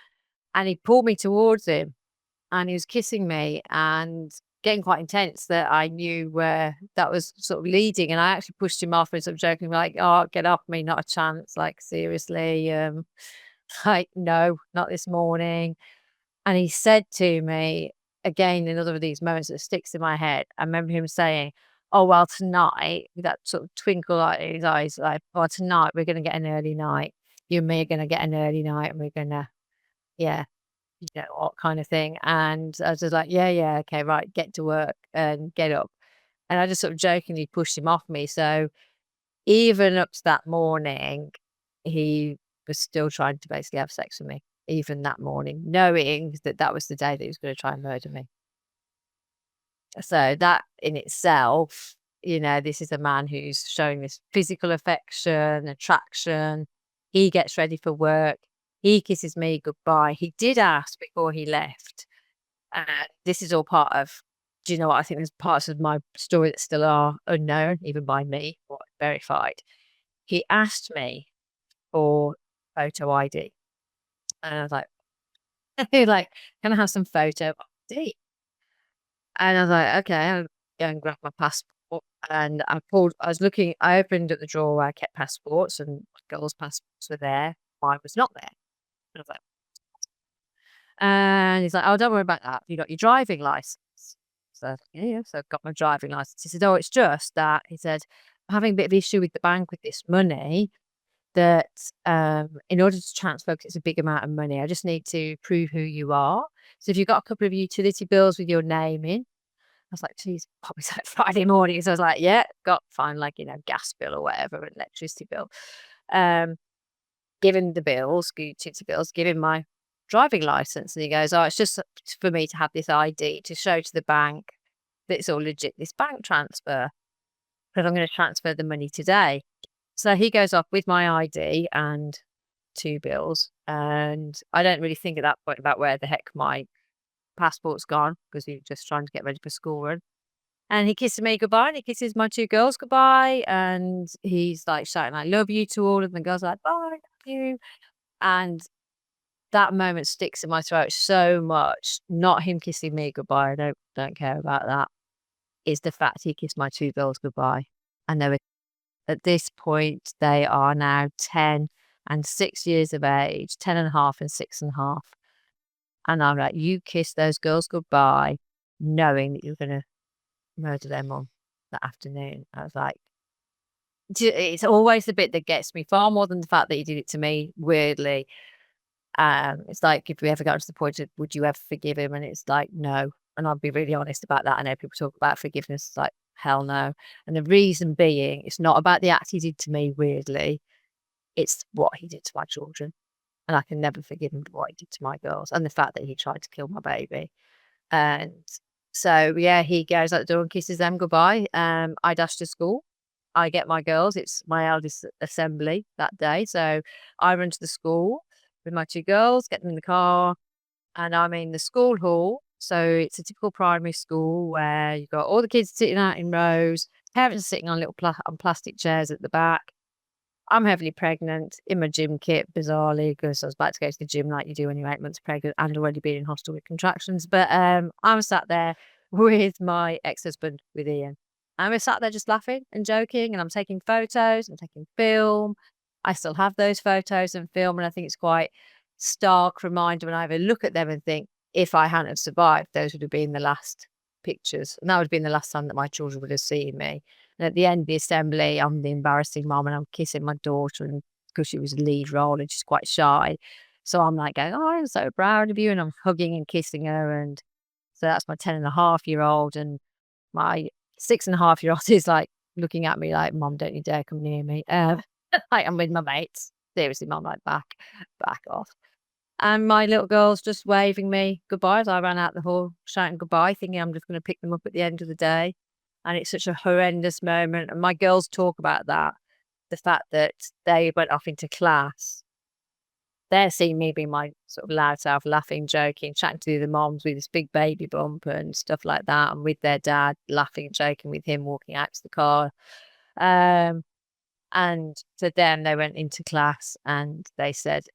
and he pulled me towards him, and he was kissing me and getting quite intense that I knew where that was sort of leading, and I actually pushed him off and sort of joking like, "Oh, get off me, not a chance, like, seriously, like, no, not this morning." And he said to me, again, another of these moments that sticks in my head, I remember him saying, "Oh, well, tonight," with that sort of twinkle like in his eyes, like, "Oh, tonight we're gonna get an early night. You and me are gonna get an early night and we're gonna, yeah, you know what," kind of thing. And I was just like, "Yeah, yeah, okay, right, get to work and get up." And I just sort of jokingly pushed him off me. So even up to that morning, he was still trying to basically have sex with me, even that morning, knowing that that was the day that he was gonna try and murder me. So that in itself, this is a man who's showing this physical affection, attraction. He gets ready for work. He kisses me goodbye. He did ask before he left. This is all part of, do you know what? I think there's parts of my story that still are unknown, even by me, or verified. He asked me for photo ID. And I was like, like, "Can I have some photo ID?" And I was like, "Okay." I'll go and grab my passport. And I opened up the drawer where I kept passports, and my girls' passports were there. Mine was not there. And I was like, and he's like, "Oh, don't worry about that. You got your driving license." So, yeah, yeah. So I've got my driving license. He said, "Oh, it's just that," he said, "I'm having a bit of issue with the bank with this money that, in order to transfer, 'cause it's a big amount of money, I just need to prove who you are. So if you've got a couple of utility bills with your name in." I was like, "Geez," probably like Friday morning. So I was like, "Yeah, got fine," like, gas bill or whatever, electricity bill. Um, Give him the bills, utility bills, give him my driving license. And he goes, "Oh, it's just for me to have this ID to show to the bank that it's all legit, this bank transfer, because I'm going to transfer the money today." So he goes off with my ID and 2 bills, and I don't really think at that point about where the heck my passport's gone, because he was just trying to get ready for school run. And he kisses me goodbye, and he kisses my 2 girls goodbye, and he's, like, shouting, "I love you" to all of them. The girls are like, "Bye, love you." And that moment sticks in my throat so much. Not him kissing me goodbye, I don't care about that. Is the fact he kissed my 2 girls goodbye. And they were, at this point, they are now 10 and 6 years of age, 10 and a half and 6 and a half. And I'm like, you kissed those girls goodbye, knowing that you're going to murder their mum that afternoon. I was like, it's always the bit that gets me far more than the fact that he did it to me, weirdly. It's like, if we ever got to the point of, would you ever forgive him? And it's like, no. And I'll be really honest about that. I know people talk about forgiveness. It's like, hell no. And the reason being, it's not about the act he did to me, weirdly. It's what he did to my children. And I can never forgive him for what he did to my girls and the fact that he tried to kill my baby. And so, yeah, he goes out the door and kisses them goodbye. I dash to school. I get my girls. It's my eldest assembly that day. So I run to the school with my two girls, get them in the car, and I'm in the school hall. So it's a typical primary school where you've got all the kids sitting out in rows, parents are sitting on little on plastic chairs at the back. I'm heavily pregnant in my gym kit, bizarrely, because I was about to go to the gym like you do when you're 8 months pregnant and already being in hospital with contractions. But I'm sat there with my ex-husband, with Ian. And we're sat there just laughing and joking, and I'm taking photos, I'm taking film. I still have those photos and film, and I think it's quite stark reminder when I have a look at them and think, if I hadn't have survived, those would have been the last pictures. And that would have been the last time that my children would have seen me. And at the end of the assembly, I'm the embarrassing mom and I'm kissing my daughter, and because she was a lead role and she's quite shy. So I'm like going, oh, I'm so proud of you. And I'm hugging and kissing her. And so that's my 10.5-year-old. And my 6.5-year-old is like looking at me like, Mom, don't you dare come near me. Like, I'm with my mates. Seriously, Mom, like back off. And my little girl's just waving me goodbye as I ran out the hall, shouting goodbye, thinking I'm just going to pick them up at the end of the day. And it's such a horrendous moment. And my girls talk about that, the fact that they went off into class. They're seeing me being my sort of loud self, laughing, joking, chatting to the moms with this big baby bump and stuff like that. And with their dad, laughing and joking with him, walking out to the car. And for them, they went into class and they said,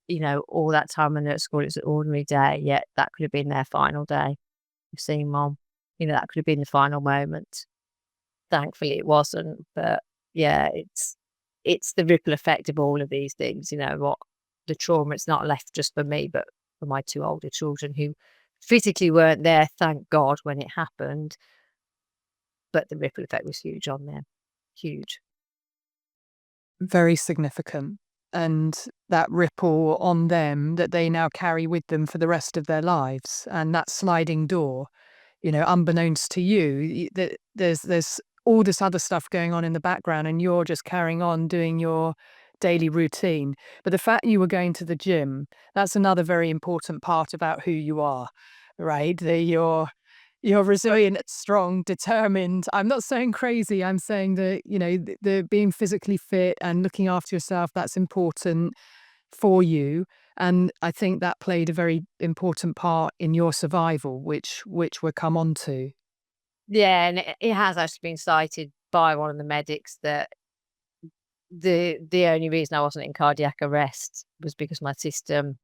you know, all that time when they're at school, it's an ordinary day, yet that could have been their final day of seeing mom. You know, that could have been the final moment. Thankfully, it wasn't. But yeah, it's the ripple effect of all of these things. You know, what the trauma, it's not left just for me, but for my two older children who physically weren't there, thank God, when it happened. But the ripple effect was huge on them. Huge. Very significant. And that ripple on them that they now carry with them for the rest of their lives. And that sliding door, you know, unbeknownst to you, there's all this other stuff going on in the background and you're just carrying on doing your daily routine. But the fact you were going to the gym, that's another very important part about who you are, right? You're resilient, strong, determined. I'm not saying crazy. I'm saying that, you know, the being physically fit and looking after yourself, that's important for you. And I think that played a very important part in your survival, which we'll come on to. Yeah, and it has actually been cited by one of the medics that the only reason I wasn't in cardiac arrest was because my system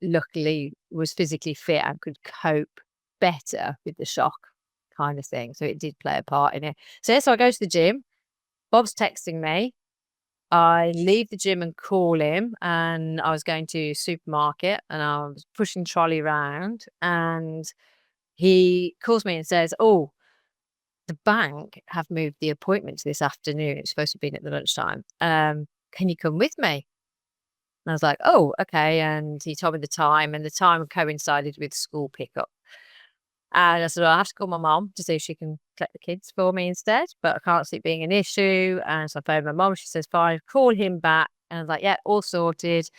luckily was physically fit and could cope better with the shock kind of thing. So it did play a part in it. So yeah, so I go to the gym. Bob's texting me. I leave the gym and call him, and I was going to supermarket and I was pushing trolley around, and he calls me and says, oh, the bank have moved the appointment to this afternoon. It's supposed to be at the lunchtime. Can you come with me? And I was like, oh, okay. And he told me the time, and the time coincided with school pickup. And I said, well, I have to call my mom to see if she can collect the kids for me instead, but I can't see it being an issue. And so I phoned my mom. She says, fine, call him back. And I was like, yeah, all sorted.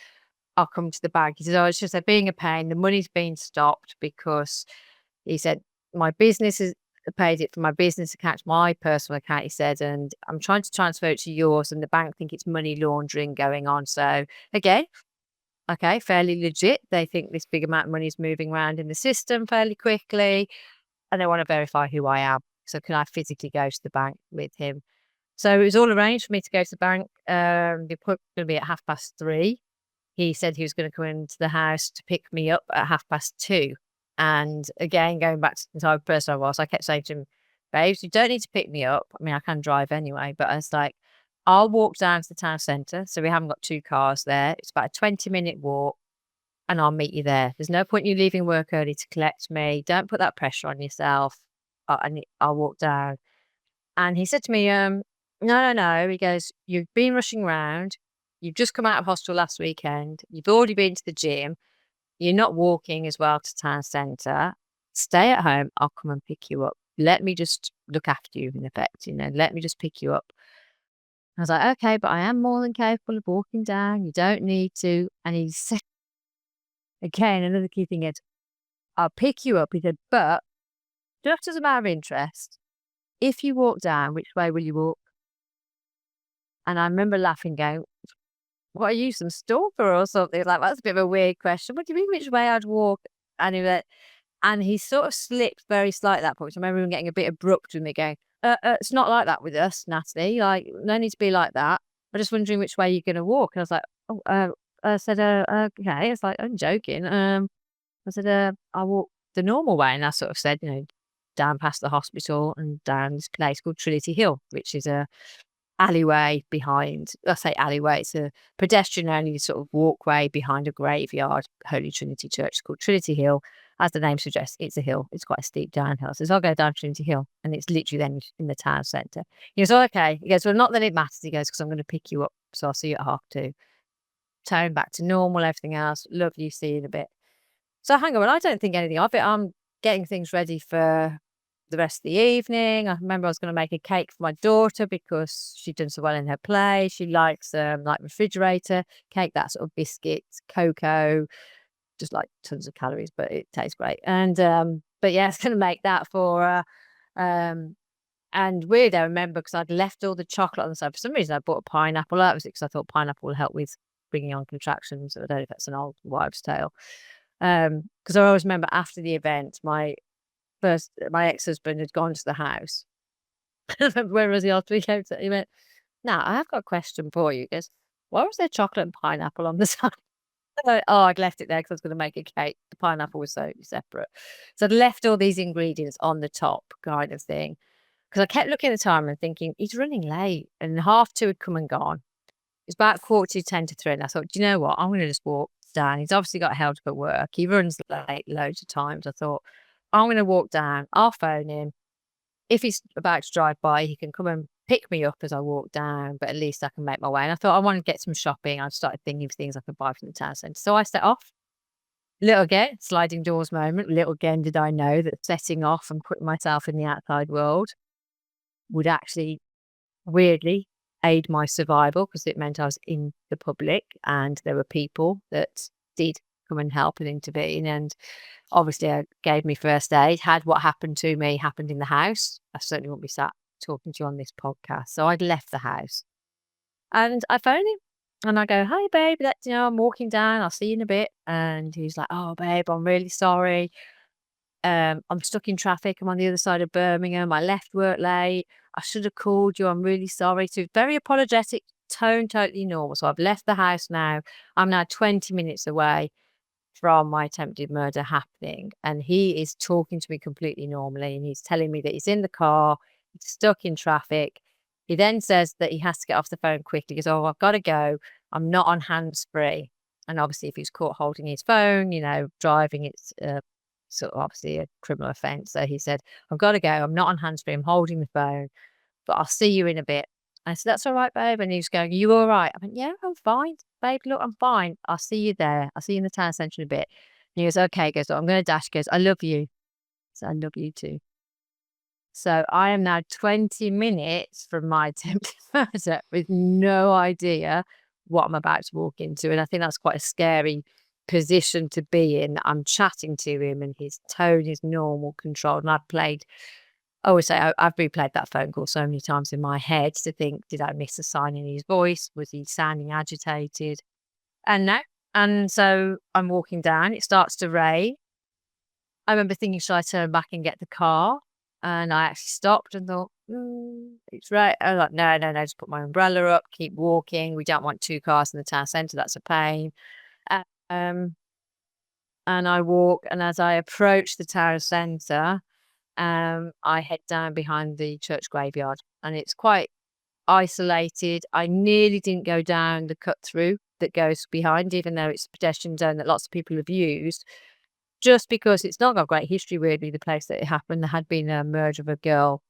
I'll come to the bank. He says, oh, it's just they're being a pain. The money's been stopped because he said, my business is paid it from my business account to my personal account, he said, and I'm trying to transfer it to yours, and the bank think it's money laundering going on. So again, okay, fairly legit. They think this big amount of money is moving around in the system fairly quickly, and they want to verify who I am. So can I physically go to the bank with him? So it was all arranged for me to go to the bank. The appointment was going to be at 3:30. He said he was going to come into the house to pick me up at 2:30. And again, going back to the type of person I was, I kept saying to him, babes, you don't need to pick me up. I mean, I can drive anyway, but I was like, I'll walk down to the town centre. So we haven't got two cars there. It's about a 20-minute walk. and I'll meet you there. There's no point in you leaving work early to collect me. Don't put that pressure on yourself." And I'll walk down. And he said to me, "No, no, no." He goes, "You've been rushing around. You've just come out of hospital last weekend. You've already been to the gym. You're not walking as well to town centre. Stay at home. I'll come and pick you up. Let me just look after you, in effect, let me just pick you up." I was like, "Okay, but I am more than capable of walking down. You don't need to." And he said, again, another key thing is, "I'll pick you up." He said, "But just as a matter of interest, if you walk down, which way will you walk?" And I remember laughing, going, "What are you, some stalker or something?" Like, that's a bit of a weird question. "What do you mean which way I'd walk?" And he went, and he sort of slipped very slightly at that point. So I remember him getting a bit abrupt with me, going, It's not like that with us, Natalie. Like, no need to be like that. I'm just wondering which way you're going to walk." And I was like, "Oh, I said, okay." It's like, "I'm joking." I said, "I'll walk the normal way." And I sort of said, down past the hospital and down this place called Trinity Hill, which is a alleyway behind, I say alleyway, it's a pedestrian only sort of walkway behind a graveyard, Holy Trinity Church. It's called Trinity Hill. As the name suggests, it's a hill. It's quite a steep downhill. So I'll go down Trinity Hill, and it's literally then in the town centre. He goes, "Oh, okay." He goes, "Well, not that it matters." He goes, "Because I'm going to pick you up. So I'll see you at 2:30. Tone back to normal, everything else. Love you, see you in a bit." So hang on, well, I don't think anything of it. I'm getting things ready for the rest of the evening. I remember I was going to make a cake for my daughter because she'd done so well in her play. She likes like refrigerator cake, that sort of biscuits, cocoa, just like tons of calories, but it tastes great. And but yeah, I was going to make that for her. And weird, I remember, because I'd left all the chocolate on the side. For some reason, I bought a pineapple. That was because I thought pineapple will help with bringing on contractions. I don't know if that's an old wives' tale. Because I always remember after the event, my ex-husband had gone to the house. I remember where was he after he came to, he went, "Now, I have got a question for you." He goes, "Why was there chocolate and pineapple on the side?" Oh, I'd left it there because I was going to make a cake. The pineapple was so separate. So I'd left all these ingredients on the top, kind of thing. Because I kept looking at the time and thinking, he's running late. And 2:30 had come and gone. It's about 10:45. And I thought, "Do you know what? I'm going to just walk down." He's obviously got held up at work. He runs late loads of times. I thought, I'm going to walk down. I'll phone him. If he's about to drive by, he can come and pick me up as I walk down, but at least I can make my way. And I thought, I want to get some shopping. I started thinking of things I could buy from the town centre. So I set off. Little again, sliding doors moment. Little again did I know that setting off and putting myself in the outside world would actually, weirdly, aid my survival, because it meant I was in the public and there were people that did come and help and intervene. And obviously, I gave me first aid. Had what happened to me happened in the house, I certainly wouldn't be sat talking to you on this podcast. So I'd left the house and I phone him and I go, "Hi, babe, I'm walking down. I'll see you in a bit." And he's like, "Oh, babe, I'm really sorry. I'm stuck in traffic. I'm on the other side of Birmingham. I left work late. I should have called you. I'm really sorry." So very apologetic, tone totally normal. So I've left the house now. I'm now 20 minutes away from my attempted murder happening. And he is talking to me completely normally. And he's telling me that he's in the car, he's stuck in traffic. He then says that he has to get off the phone quickly. He goes, "Oh, I've got to go. I'm not on hands free." And obviously, if he's caught holding his phone, driving, it's sort of obviously a criminal offence. So he said, "I've got to go. I'm not on hands free. I'm holding the phone, but I'll see you in a bit." I said, "That's all right, babe." And he was going, "Are you all right?" I went, "Yeah, I'm fine, babe. Look, I'm fine. I'll see you there. I'll see you in the town centre in a bit." And he goes, "Okay." He goes, "I'm going to dash." He goes, "I love you." So I love you too. So I am now 20 minutes from my attempted murder with no idea what I'm about to walk into. And I think that's quite a scary position to be in. I'm chatting to him and his tone is normal, controlled. And I always say I've replayed that phone call so many times in my head to think, did I miss a sign in his voice? Was he sounding agitated? And no. And so I'm walking down. It starts to rain. I remember thinking, should I turn back and get the car? And I actually stopped and thought, it's right. I was like, no, no, no, just put my umbrella up, keep walking. We don't want two cars in the town centre. That's a pain. Um, and I walk, and as I approach the town centre, I head down behind the church graveyard. And it's quite isolated. I nearly didn't go down the cut through that goes behind, even though it's a pedestrian zone that lots of people have used, just because it's not got great history, weirdly, the place that it happened. There had been a murder of a girl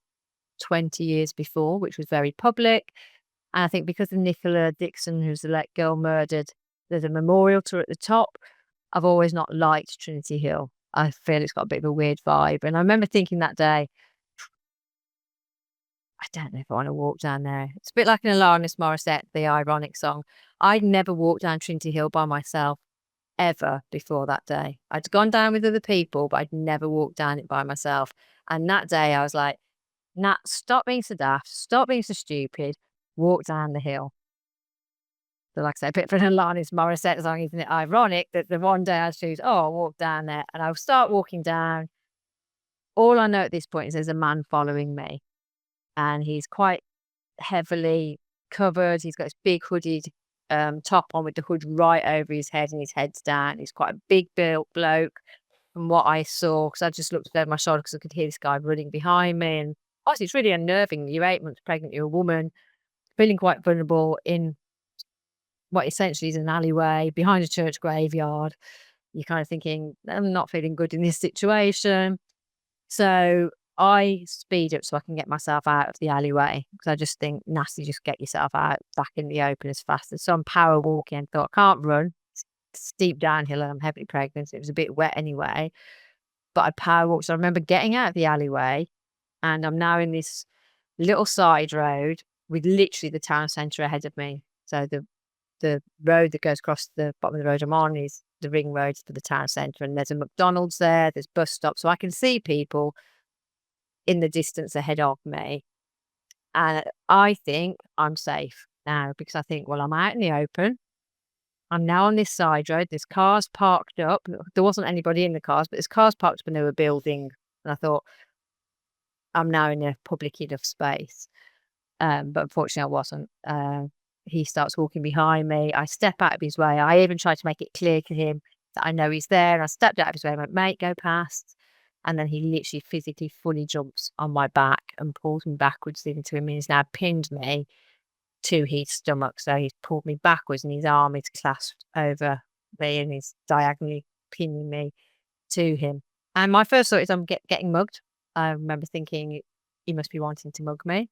20 years before, which was very public. And I think because of Nicola Dixon, who's the girl murdered, there's a memorial to her at the top. I've always not liked Trinity Hill. I feel it's got a bit of a weird vibe. And I remember thinking that day, I don't know if I want to walk down there. It's a bit like an Alanis Morissette, the ironic song. I'd never walked down Trinity Hill by myself ever before that day. I'd gone down with other people, but I'd never walked down it by myself. And that day I was like, Nat, stop being so daft, stop being so stupid, walk down the hill. So like I say, a bit of an Alanis Morissette song, isn't it ironic that the one day I choose, oh, I'll walk down there, and I'll start walking down. All I know at this point is there's a man following me, and he's quite heavily covered. He's got his big hooded top on with the hood right over his head, and his head's down. He's quite a big built bloke from what I saw, because I just looked over my shoulder because I could hear this guy running behind me. And honestly, it's really unnerving. You're 8 months pregnant, you're a woman, feeling quite vulnerable in what essentially is an alleyway behind a church graveyard. You're kind of thinking, I'm not feeling good in this situation. So I speed up so I can get myself out of the alleyway, because I just think, nasty, just get yourself out back in the open as fast as. So I'm power walking and thought, I can't run. It's steep downhill and I'm heavily pregnant. It was a bit wet anyway, but I power walked. So I remember getting out of the alleyway, and I'm now in this little side road with literally the town centre ahead of me. So the road that goes across the bottom of the road I'm on is the ring road for the town centre, and there's a McDonald's there, there's bus stops, so I can see people in the distance ahead of me. And I think I'm safe now, because I think, well, I'm out in the open. I'm now on this side road. There's cars parked up. There wasn't anybody in the cars, but there's cars parked up and they were building. And I thought, I'm now in a public enough space. But unfortunately, I wasn't. He starts walking behind me. I step out of his way. I even tried to make it clear to him that I know he's there. And I stepped out of his way. I went, mate, go past. And then he literally physically fully jumps on my back and pulls me backwards into him. He's now pinned me to his stomach. So he's pulled me backwards and his arm is clasped over me and he's diagonally pinning me to him. And my first thought is I'm getting mugged. I remember thinking he must be wanting to mug me,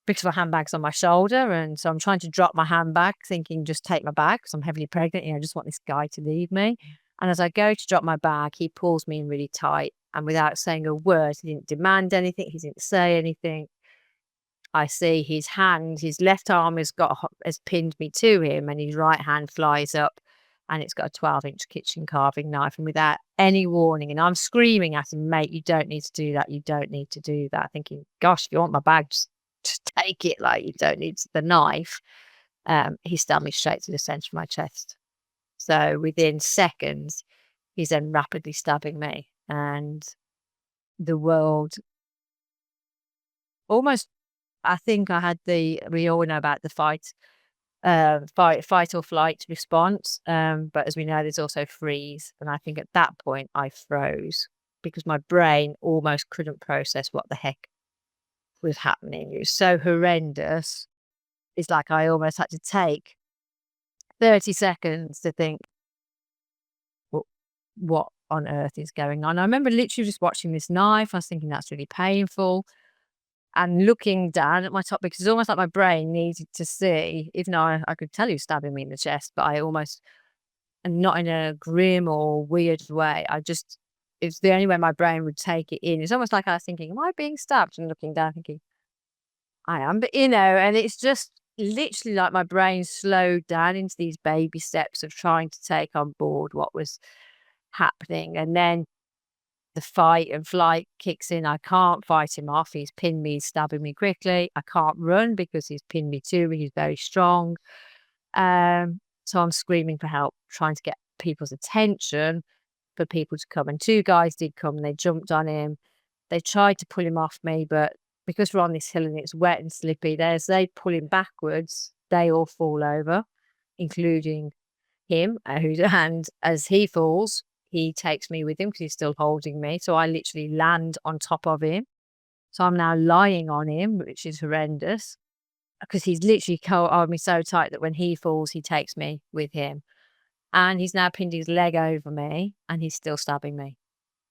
because my handbag's on my shoulder. And so I'm trying to drop my handbag, thinking just take my bag because I'm heavily pregnant. I just want this guy to leave me. And as I go to drop my bag, he pulls me in really tight. And without saying a word, he didn't demand anything. He didn't say anything. I see his hand, his left arm has pinned me to him, and his right hand flies up, and it's got a 12-inch kitchen carving knife. And without any warning, and I'm screaming at him, mate, you don't need to do that. You don't need to do that. Thinking, gosh, if you want my bag, just take it. Like, you don't need the knife. He stabbed me straight to the centre of my chest. So within seconds, he's then rapidly stabbing me, and the world almost, I think I had we all know about the fight or flight response. But as we know, there's also freeze. And I think at that point I froze, because my brain almost couldn't process what the heck was happening. It was so horrendous. It's like I almost had to take 30 seconds to think, what on earth is going on? I remember literally just watching this knife. I was thinking, that's really painful. And looking down at my top, because it's almost like my brain needed to see, even though I could tell he was stabbing me in the chest, but I almost, and not in a grim or weird way, it's the only way my brain would take it in. It's almost like I was thinking, am I being stabbed? And looking down thinking, I am. But, and it's just literally like my brain slowed down into these baby steps of trying to take on board what was happening. And then the fight and flight kicks in. I can't fight him off. He's pinned me, he's stabbing me quickly. I can't run because he's pinned me to me. He's very strong. So I'm screaming for help, trying to get people's attention for people to come. And 2 guys did come and they jumped on him. They tried to pull him off me, but because we're on this hill and it's wet and slippy, as they pull him backwards, they all fall over, including him. And as he falls, he takes me with him because he's still holding me. So I literally land on top of him. So I'm now lying on him, which is horrendous. because he's literally held me so tight that when he falls, he takes me with him. And he's now pinned his leg over me and he's still stabbing me.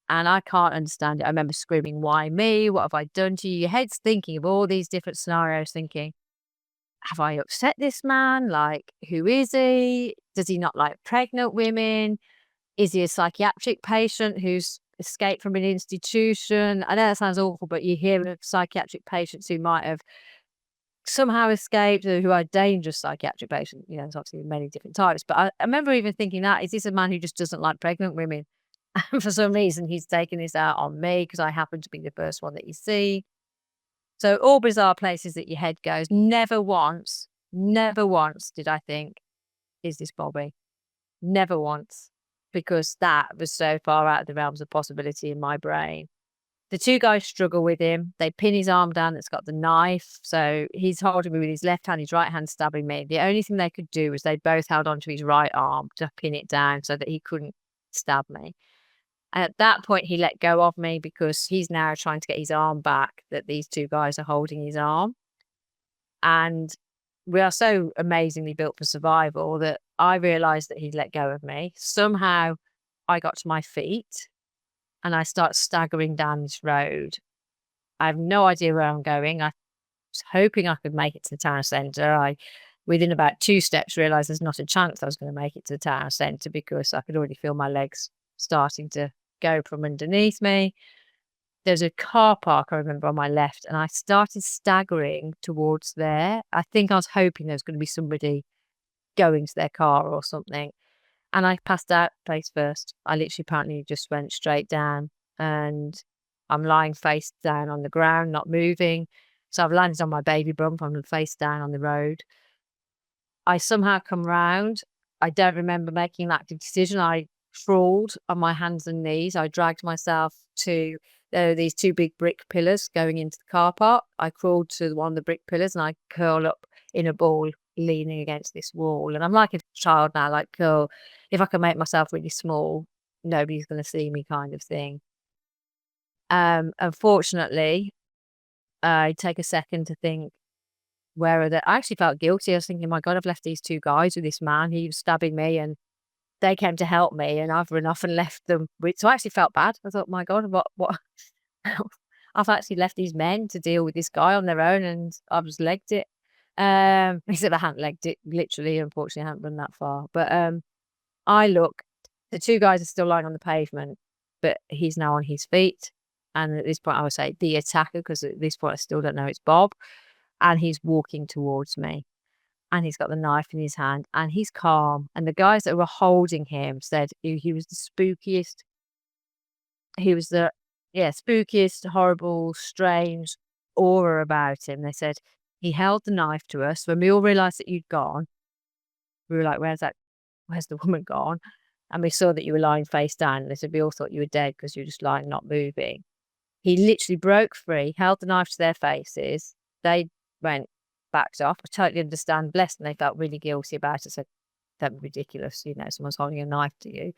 And I can't understand it. I remember screaming, "Why me? What have I done to you?" Your head's thinking of all these different scenarios, thinking, have I upset this man? Like, who is he? Does he not like pregnant women? Is he a psychiatric patient who's escaped from an institution? I know that sounds awful, but you hear of psychiatric patients who might have somehow escaped or who are dangerous psychiatric patients. You know, there's obviously many different types. But I remember even thinking that, is this a man who just doesn't like pregnant women? And for some reason, he's taken this out on me because I happen to be the first one that you see. So all bizarre places that your head goes. Never once did I think, is this Bobby? Never once, because that was so far out of the realms of possibility in my brain. The two guys struggle with him. They pin his arm down that's got the knife. So he's holding me with his left hand, his right hand stabbing me. The only thing they could do was they both held onto his right arm to pin it down so that he couldn't stab me. And at that point, he let go of me because he's now trying to get his arm back, that these two guys are holding his arm. And we are so amazingly built for survival that I realized that he'd let go of me. Somehow I got to my feet and I start staggering down this road. I have no idea where I'm going. I was hoping I could make it to the town centre. Within about 2 steps, realised there's not a chance I was going to make it to the town centre because I could already feel my legs starting to go from underneath me. There's a car park, I remember, on my left, and I started staggering towards there. I think I was hoping there was going to be somebody going to their car or something. And I passed out face first. I literally apparently just went straight down and I'm lying face down on the ground, not moving. So I've landed on my baby bump. I'm face down on the road. I somehow come round. I don't remember making an active decision. I crawled on my hands and knees. I dragged myself to these 2 big brick pillars going into the car park. I crawled to one of the brick pillars and I curl up in a ball leaning against this wall. And I'm like a child now, like, oh, if I can make myself really small, nobody's going to see me kind of thing. Unfortunately, I take a second to think, where are they? I actually felt guilty. I was thinking, my God, I've left these 2 guys with this man. He was stabbing me and they came to help me and I've run off and left them. So I actually felt bad. I thought, my God, what? I've actually left these men to deal with this guy on their own and I've just legged it. Except I hadn't legged it literally, unfortunately I haven't run that far. But I look, the 2 guys are still lying on the pavement, but he's now on his feet. And at this point I would say the attacker, because at this point I still don't know it's Bob. And he's walking towards me. And he's got the knife in his hand and he's calm. And the guys that were holding him said he was the spookiest. He was the, spookiest, horrible, strange aura about him. They said he held the knife to us. When we all realised that you'd gone, we were like, where's the woman gone? And we saw that you were lying face down. And they said, we all thought you were dead because you were just lying, not moving. He literally broke free, held the knife to their faces. They went, backed off. I totally understand. Bless them, they felt really guilty about it. Said, that'd be ridiculous, someone's holding a knife to you.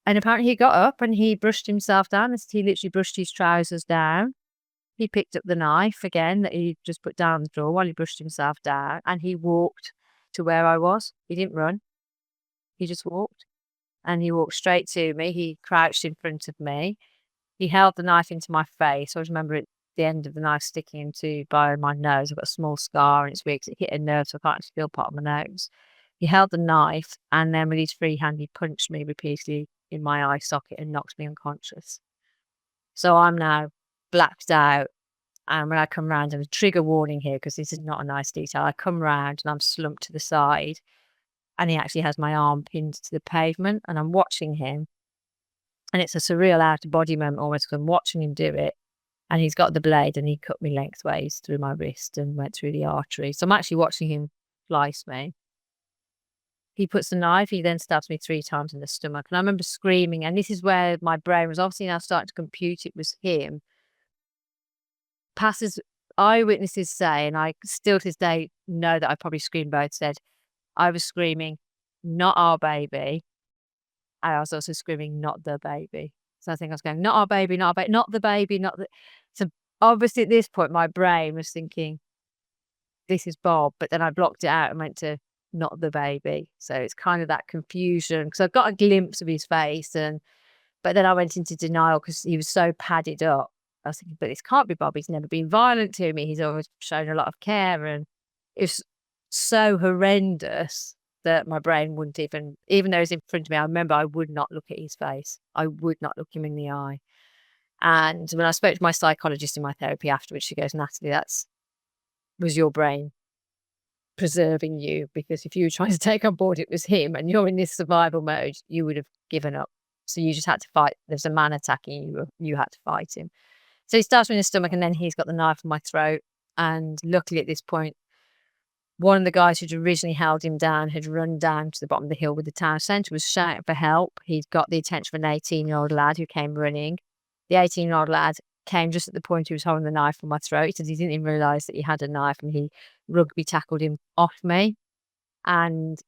And apparently he got up and he brushed himself down. He literally brushed his trousers down. He picked up the knife again that he just put down the drawer while he brushed himself down. And he walked to where I was. He didn't run. He just walked. And he walked straight to me. He crouched in front of me. He held the knife into my face. I remember it, the end of the knife sticking into by my nose. I've got a small scar and it's weird because it hit a nerve, so I can't actually feel part of my nose. He held the knife and then with his free hand, he punched me repeatedly in my eye socket and knocked me unconscious. So I'm now blacked out. And when I come round, and a trigger warning here, because this is not a nice detail, I come round and I'm slumped to the side and he actually has my arm pinned to the pavement and I'm watching him. And it's a surreal out of body moment almost because I'm watching him do it. And he's got the blade and he cut me lengthways through my wrist and went through the artery. So I'm actually watching him slice me. He puts the knife, he then stabs me 3 times in the stomach. And I remember screaming, and this is where my brain was obviously now starting to compute it was him. Eyewitnesses say, and I still to this day know that I probably screamed both, said I was screaming, not our baby. I was also screaming, not the baby. So I think I was going, not our baby, not our baby, not the baby, not the. So obviously at this point, my brain was thinking, this is Bob, but then I blocked it out and went to not the baby. So it's kind of that confusion because I got a glimpse of his face, but then I went into denial because he was so padded up. I was thinking, but this can't be Bob. He's never been violent to me. He's always shown a lot of care, and it was so horrendous that my brain wouldn't even though he was in front of me, I remember I would not look at his face. I would not look him in the eye. And when I spoke to my psychologist in my therapy afterwards, she goes, Natalie, was your brain preserving you, because if you were trying to take on board it was him and you're in this survival mode, you would have given up. So you just had to fight. There's a man attacking you. You had to fight him. So he starts me in the stomach and then he's got the knife in my throat. And luckily at this point, one of the guys who'd originally held him down had run down to the bottom of the hill with the town centre, was shouting for help. He'd got the attention of an 18-year-old lad who came running. The 18-year-old lad came just at the point he was holding the knife on my throat. He said he didn't even realise that he had a knife, and he rugby tackled him off me. And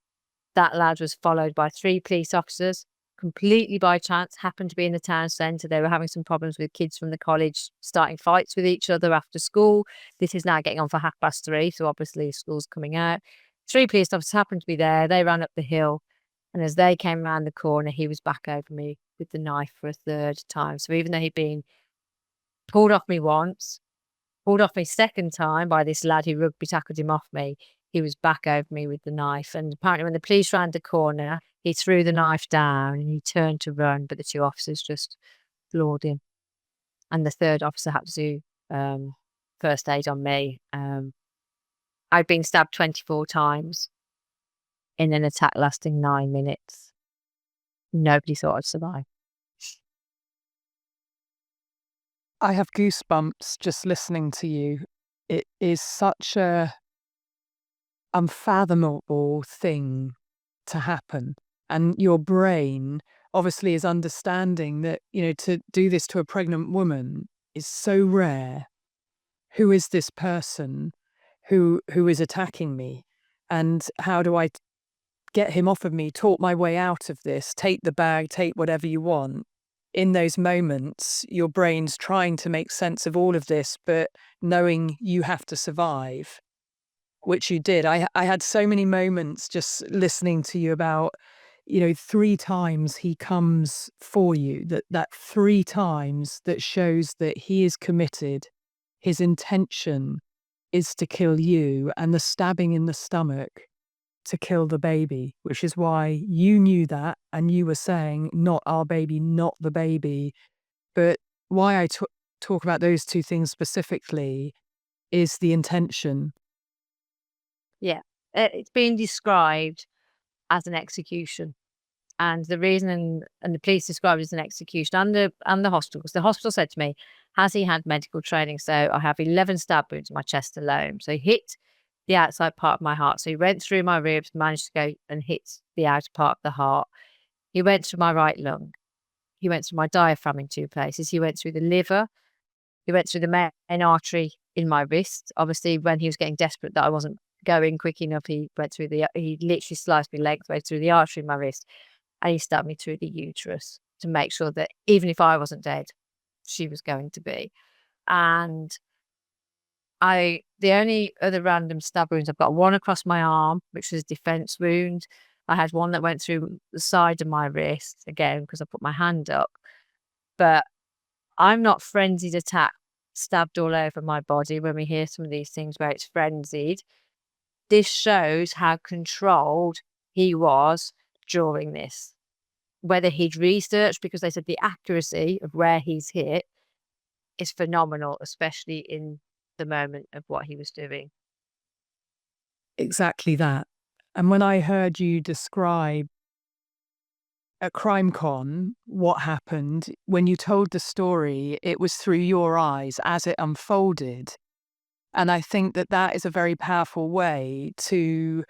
that lad was followed by 3 police officers, completely by chance, happened to be in the town centre. They were having some problems with kids from the college starting fights with each other after school. This is now getting on for 3:30, so obviously school's coming out. 3 police officers happened to be there. They ran up the hill, and as they came around the corner, he was back over me with the knife for a 3rd time. So even though he'd been pulled off me once, pulled off me 2nd time by this lad who rugby tackled him off me, he was back over me with the knife. And apparently when the police round the corner, he threw the knife down and he turned to run, but the 2 officers just floored him. And the 3rd officer had to do first aid on me. I'd been stabbed 24 times in an attack lasting 9 minutes. Nobody thought I'd survive. I have goosebumps just listening to you. It is such a unfathomable thing to happen. And your brain obviously is understanding that, to do this to a pregnant woman is so rare. Who is this person who is attacking me? And how do I get him off of me, talk my way out of this, take the bag, take whatever you want? In those moments, your brain's trying to make sense of all of this, but knowing you have to survive, which you did. I had so many moments just listening to you about, 3 times he comes for you, that 3 times that shows that he is committed. His intention is to kill you, and the stabbing in the stomach to kill the baby, which is why you knew that, and you were saying, not our baby, not the baby. But why I talk about those 2 things specifically is the intention. Yeah. It's being described as an execution. And the reason, and the police described it as an execution, and the hospital, because the hospital said to me, has he had medical training? So I have 11 stab wounds in my chest alone. So he hit the outside part of my heart. So he went through my ribs, managed to go and hit the outer part of the heart. He went through my right lung. He went through my diaphragm in 2 places. He went through the liver. He went through the main artery in my wrist. Obviously, when he was getting desperate that I wasn't going quick enough, he literally sliced me lengthways through the artery in my wrist. And he stabbed me through the uterus to make sure that even if I wasn't dead, she was going to be. And the only other random stab wounds, I've got one across my arm, which was a defense wound. I had one that went through the side of my wrist, again, because I put my hand up. But I'm not frenzied attack, stabbed all over my body when we hear some of these things where it's frenzied. This shows how controlled he was during this. Whether he'd researched, because they said the accuracy of where he's hit is phenomenal, especially in the moment of what he was doing. Exactly that. And when I heard you describe at CrimeCon what happened, when you told the story, it was through your eyes as it unfolded. And I think that is a very powerful way to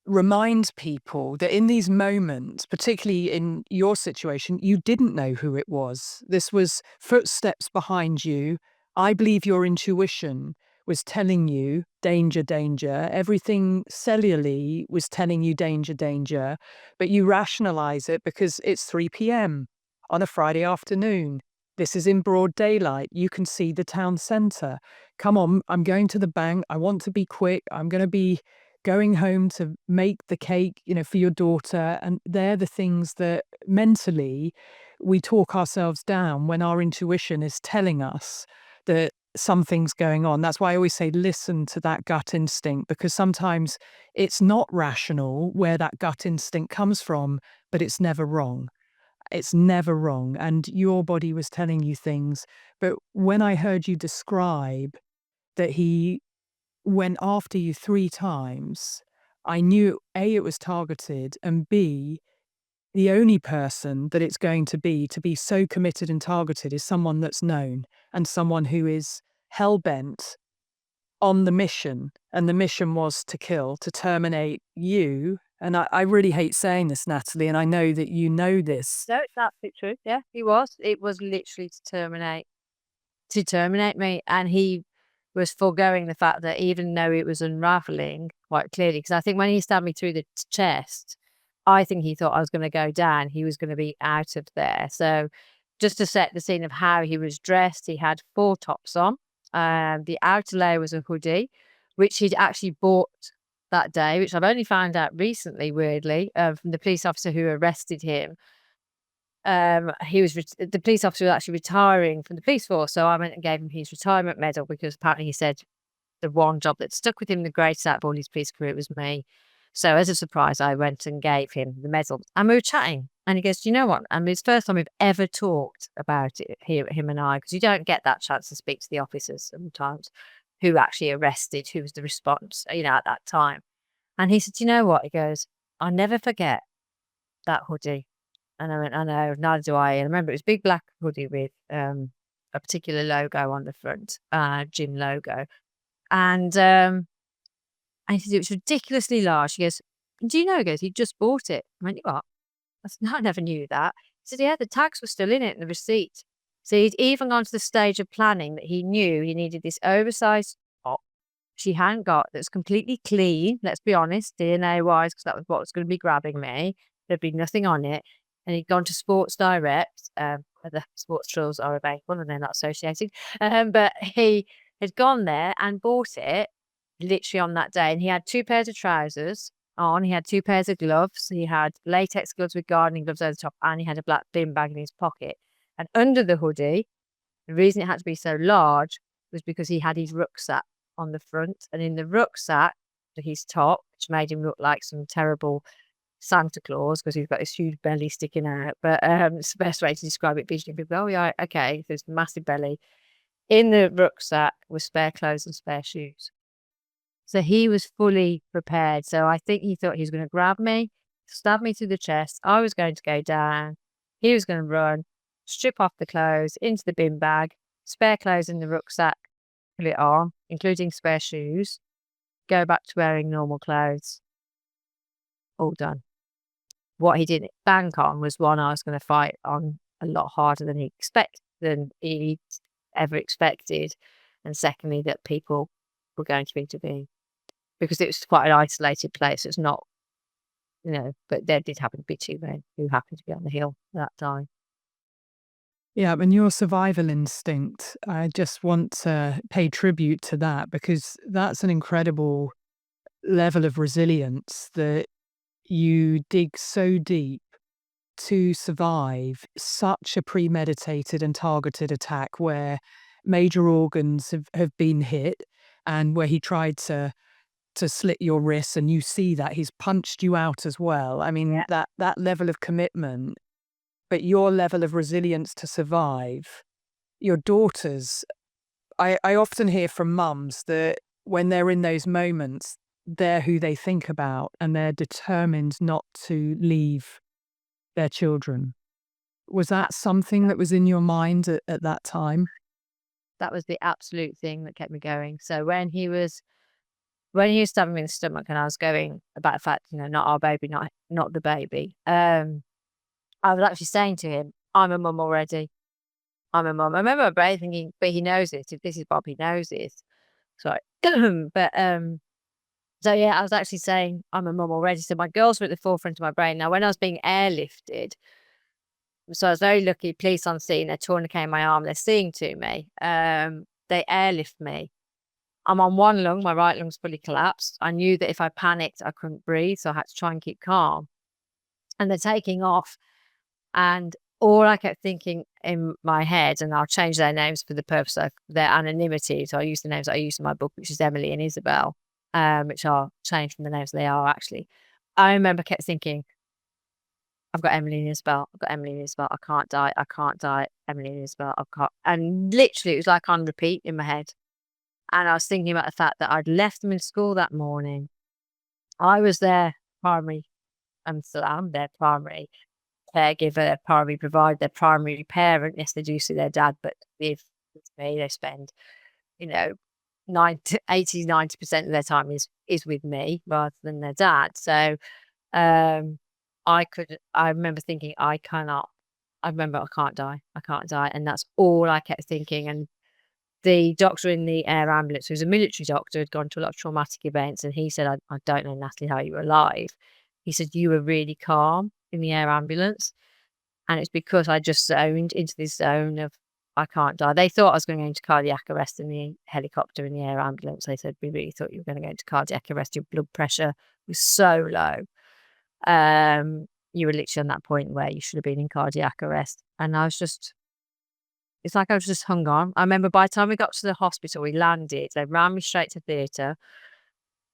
remind people that in these moments, particularly in your situation, you didn't know who it was. This was footsteps behind you. I believe your intuition was telling you danger, danger. Everything cellularly was telling you danger, danger. But you rationalize it because it's 3 p.m. on a Friday afternoon. This is in broad daylight. You can see the town centre. Come on, I'm going to the bank. I want to be quick. I'm going to be going home to make the cake, for your daughter. And they're the things that mentally we talk ourselves down when our intuition is telling us that something's going on. That's why I always say listen to that gut instinct, because sometimes it's not rational where that gut instinct comes from, but it's never wrong. It's never wrong, and your body was telling you things. But when I heard you describe that he went after you 3 times, I knew, A, it was targeted, and B, the only person that it's going to be so committed and targeted is someone that's known and someone who is hell-bent on the mission, and the mission was to kill, to terminate you. And I really hate saying this, Natalie, and I know that you know this. No, it's absolutely true. Yeah, he was. It was literally to terminate me, and he was foregoing the fact that even though it was unraveling quite clearly, because I think when he stabbed me through the chest, I think he thought I was going to go down. He was going to be out of there. So, just to set the scene of how he was dressed, he had 4 tops on. The outer layer was a hoodie, which he'd actually bought that day, which I've only found out recently, weirdly, from the police officer who arrested him. The police officer was actually retiring from the police force, so I went and gave him his retirement medal, because apparently he said the one job that stuck with him the greatest out of all his police career was me. So as a surprise, I went and gave him the medal, and we were chatting, and he goes, "Do you know what?" And it's the first time we've ever talked about it, him and I, because you don't get that chance to speak to the officers sometimes who actually arrested, who was the response, at that time. And he said, "Do you know what?" He goes, "I'll never forget that hoodie." And I went, "I know, neither do I." And I remember it was a big black hoodie with a particular logo on the front, gym logo. And he said it was ridiculously large. He goes, "Do you know?" He goes, "He just bought it." I went, "What?" I said, "No, I never knew that." He said, "Yeah, the tags were still in it and the receipt." So he'd even gone to the stage of planning that he knew he needed this oversized top she hadn't got, that's completely clean, let's be honest, DNA-wise, because that was what was gonna be grabbing me. There'd be nothing on it. And he'd gone to Sports Direct, where the sports tools are available and they're not associated. But he had gone there and bought it literally on that day. And he had 2 pairs of trousers on, he had 2 pairs of gloves, he had latex gloves with gardening gloves over the top, and he had a black bin bag in his pocket. And under the hoodie, the reason it had to be so large was because he had his rucksack on the front, and in the rucksack, his top, which made him look like some terrible Santa Claus, because he's got this huge belly sticking out. But it's the best way to describe it visually. People go, "Oh yeah, okay." There's a massive belly. In the rucksack was spare clothes and spare shoes. So he was fully prepared. So I think he thought he was going to grab me, stab me through the chest. I was going to go down. He was going to run, strip off the clothes into the bin bag, spare clothes in the rucksack, put it on, including spare shoes, go back to wearing normal clothes. All done. What he didn't bank on was, one, I was going to fight on a lot harder than he ever expected, and secondly, that people were going to intervene, because it was quite an isolated place. It's not, but there did happen to be 2 men who happened to be on the hill at that time. Yeah, and your survival instinct, I just want to pay tribute to that, because that's an incredible level of resilience, that you dig so deep to survive such a premeditated and targeted attack where major organs have been hit, and where he tried to slit your wrists, and you see that he's punched you out as well. I mean, Yeah. that level of commitment, but your level of resilience to survive. Your daughters, I often hear from mums that when they're in those moments, they're who they think about, and they're determined not to leave their children. Was that something that was in your mind at that time? That was the absolute thing that kept me going. So when he was stabbing me in the stomach, and I was going about the fact, not our baby, not the baby, I was actually saying to him, "I'm a mum already. I'm a mum." I remember my brain thinking, "But he knows it. If this is Bob, he knows it." Sorry. But, so yeah, I was actually saying, "I'm a mum already." So my girls were at the forefront of my brain. Now, when I was being airlifted, So I was very lucky. Police on scene, they're tourniqueting my arm, they're seeing to me. They airlift me. I'm on one lung, my right lung's fully collapsed. I knew that if I panicked, I couldn't breathe, so I had to try and keep calm. And they're taking off, and all I kept thinking in my head, and I'll change their names for the purpose of their anonymity, so I use the names I use in my book, which is Emily and Isabel, which I'll change from the names they are actually. I remember kept thinking, I've got Emily and Isabel, I've got Emily and Isabel, I can't die, I can't die, Emily and Isabel, I can't. And literally, it was like on repeat in my head. And I was thinking about the fact that I'd left them in school that morning. I was their primary, and still am their primary caregiver, their primary provider, their primary parent. Yes, they do see their dad, but with me, they spend, you know, 90% of their time is with me rather than their dad. So um I remember thinking, I cannot, I remember I can't die. I can't die. And that's all I kept thinking. And the doctor in the air ambulance, who was a military doctor, had gone to a lot of traumatic events, and he said, I don't know, Natalie, how you were alive. He said, you were really calm in the air ambulance. And it's because I just zoned into this zone of, I can't die. They thought I was going to go into cardiac arrest in the helicopter in the air ambulance. They said, we really thought you were going to go into cardiac arrest. Your blood pressure was so low. You were literally on that point where you should have been in cardiac arrest. And I was just, it's like I was just hung on. I remember by the time we got to the hospital, we landed, they ran me straight to theatre.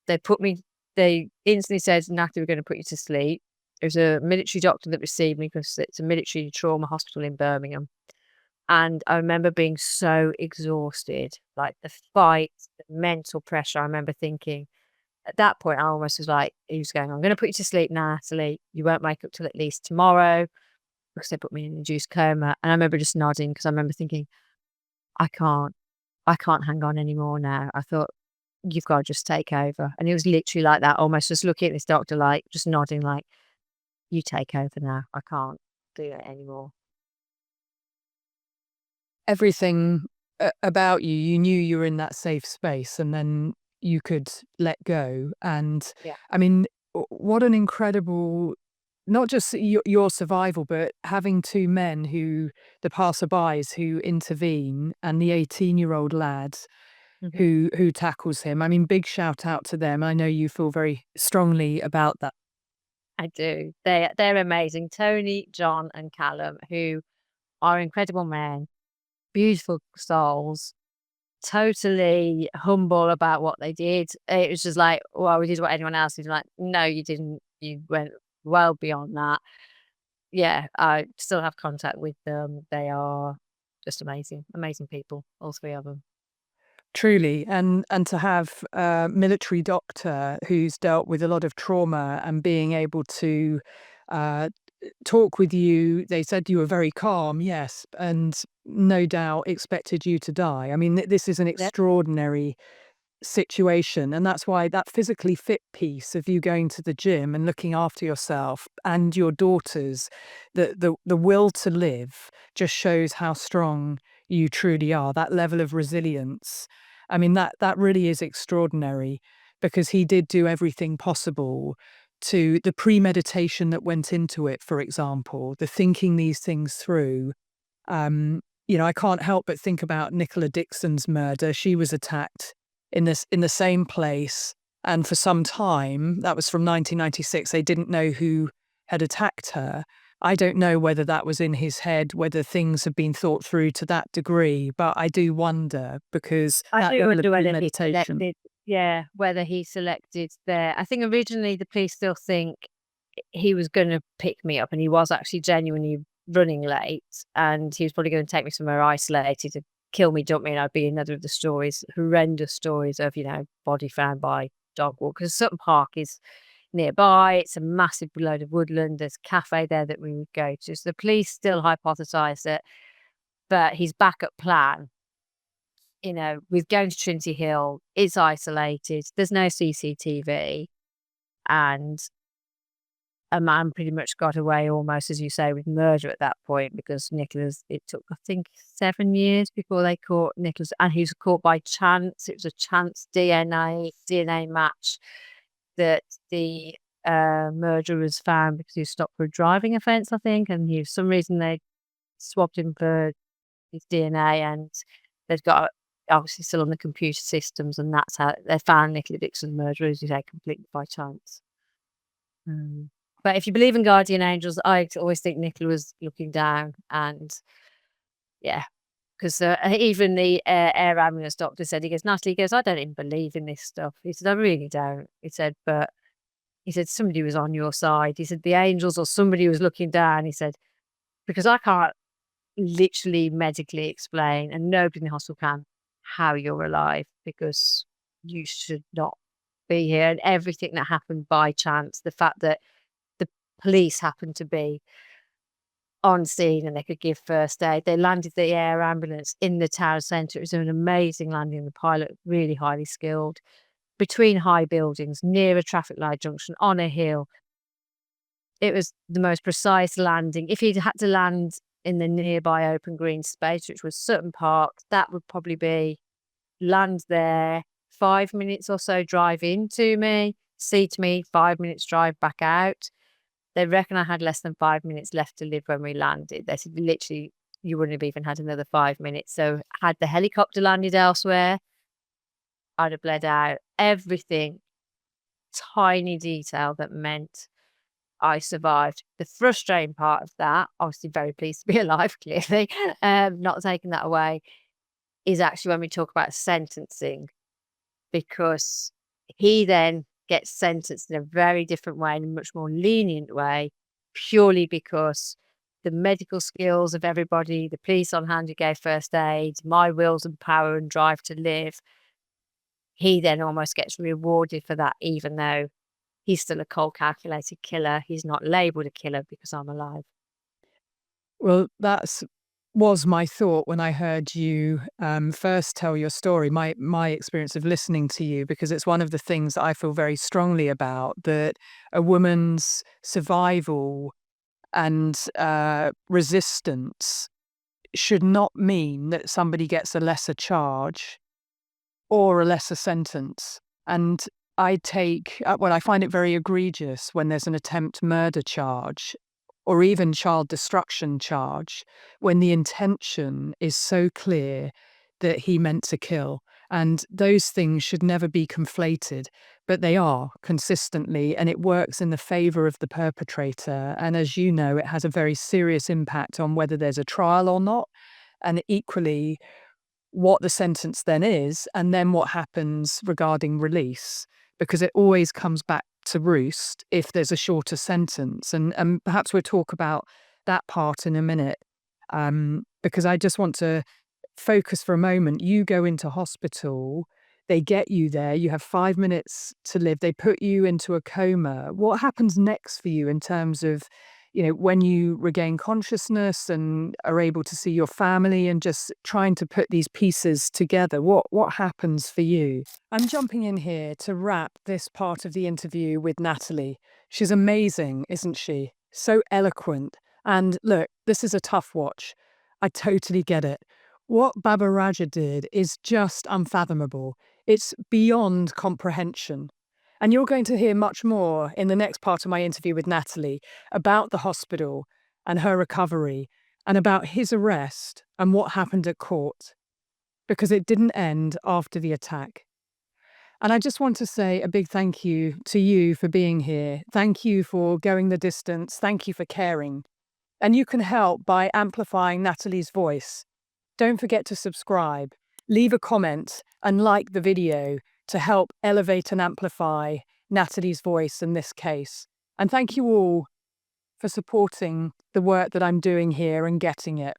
They instantly said, Natalie, we're going to put you to sleep. It was a military doctor that received me because it's a military trauma hospital in Birmingham. And I remember being so exhausted, like the fight, the mental pressure. I remember thinking, at that point, I almost was like, he was going, I'm going to put you to sleep, Natalie. You won't wake up till at least tomorrow, because they put me in an induced coma. And I remember just nodding, because I remember thinking, I can't, I can't hang on anymore now. I thought, you've got to just take over. And it was literally like that, almost just looking at this doctor, like just nodding, like, you take over now. I can't do it anymore. Everything about you, you knew you were in that safe space, and then you could let go. And Yeah. I mean, what an incredible, not just your survival, but having two men who, the passerbys who intervene, and the 18-year-old lad Mhm. who tackles him. I mean, big shout out to them. I know you feel very strongly about that. I do. They're amazing. Tony, John, and Callum, who are incredible men, beautiful souls, totally humble about what they did. It was just like, well, we did what anyone else did. Like, no, you didn't. You went well beyond that. Yeah, I still have contact with them. They are just amazing, amazing people, all three of them. Truly, and to have a military doctor who's dealt with a lot of trauma and being able to uh, talk with you. They said you were very calm, yes, and no doubt expected you to die. I mean, this is an Yep. extraordinary situation, and that's why that physically fit piece of you going to the gym and looking after yourself and your daughters, the will to live, just shows how strong you truly are. That level of resilience, I mean, that really is extraordinary, because he did do everything possible, to the premeditation that went into it, for example, the thinking these things through. I can't help but think about Nicola Dixon's murder. She was attacked in the same place, and for some time, that was from 1996, they didn't know who had attacked her. I don't know whether that was in his head, whether things have been thought through to that degree, but I do wonder, because I that do level of wonder whether he premeditation. selected, yeah, whether he selected there. I think originally the police still think he was gonna pick me up, and he was actually genuinely running late, and he was probably gonna take me somewhere isolated to kill me, dump me, and I'd be another of the stories, horrendous stories of, body found by dog walk. Because Sutton Park is nearby, it's a massive load of woodland, there's a cafe there that we would go to. So the police still hypothesise that, but his backup plan, with going to Trinity Hill, it's isolated, there's no CCTV, and a man pretty much got away almost, as you say, with murder at that point, because Nicholas, it took, I think, 7 years before they caught Nicholas, and he was caught by chance. It was a chance DNA match that the murderer was found because he was stopped for a driving offence, I think, and for some reason they swabbed him for his DNA, and they've got obviously still on the computer systems, and that's how they found Nicola Dixon murderer, as you say, completely by chance. Mm. But if you believe in guardian angels, I always think Nicola was looking down, and yeah, because even the air ambulance doctor said, he goes, Natalie, he goes, I don't even believe in this stuff. He said, I really don't. He said, but he said, somebody was on your side. He said, the angels or somebody was looking down. He said, because I can't literally medically explain, and nobody in the hospital can, how you're alive, because you should not be here. And everything that happened by chance, the fact that the police happened to be on scene and they could give first aid. They landed the air ambulance in the town centre. It was an amazing landing. The pilot, really highly skilled, between high buildings, near a traffic light junction, on a hill. It was the most precise landing. If he'd had to land in the nearby open green space, which was Sutton Park, that would probably be land there, 5 minutes or so drive into me, seat me, 5 minutes drive back out. They reckon I had less than 5 minutes left to live when we landed. They said literally you wouldn't have even had another 5 minutes. So had the helicopter landed elsewhere, I'd have bled out. Everything, tiny detail that meant I survived. The frustrating part of that, obviously very pleased to be alive, clearly, not taking that away, is actually when we talk about sentencing, because he then gets sentenced in a very different way, in a much more lenient way, purely because the medical skills of everybody, the police on hand who gave first aid, my wills and power and drive to live, he then almost gets rewarded for that, even though he's still a cold, calculated killer. He's not labelled a killer because I'm alive. Well, that's was my thought when I heard you first tell your story, my experience of listening to you, because it's one of the things that I feel very strongly about, that a woman's survival and resistance should not mean that somebody gets a lesser charge or a lesser sentence. And I find it very egregious when there's an attempt murder charge or even child destruction charge, when the intention is so clear that he meant to kill. And those things should never be conflated, but they are consistently, and it works in the favor of the perpetrator. And as you know, it has a very serious impact on whether there's a trial or not, and equally what the sentence then is, and then what happens regarding release, because it always comes back to roost if there's a shorter sentence. And perhaps we'll talk about that part in a minute, because I just want to focus for a moment. You go into hospital, they get you there, you have 5 minutes to live, they put you into a coma. What happens next for you in terms of, when you regain consciousness and are able to see your family and just trying to put these pieces together? What happens for you? I'm jumping in here to wrap this part of the interview with Natalie. She's amazing, isn't she? So eloquent. And look, this is a tough watch. I totally get it. What Baba Raja did is just unfathomable. It's beyond comprehension. And you're going to hear much more in the next part of my interview with Natalie about the hospital and her recovery and about his arrest and what happened at court, because it didn't end after the attack. And I just want to say a big thank you to you for being here. Thank you for going the distance. Thank you for caring. And you can help by amplifying Natalie's voice. Don't forget to subscribe, leave a comment, and like the video to help elevate and amplify Natalie's voice in this case. And thank you all for supporting the work that I'm doing here and getting it.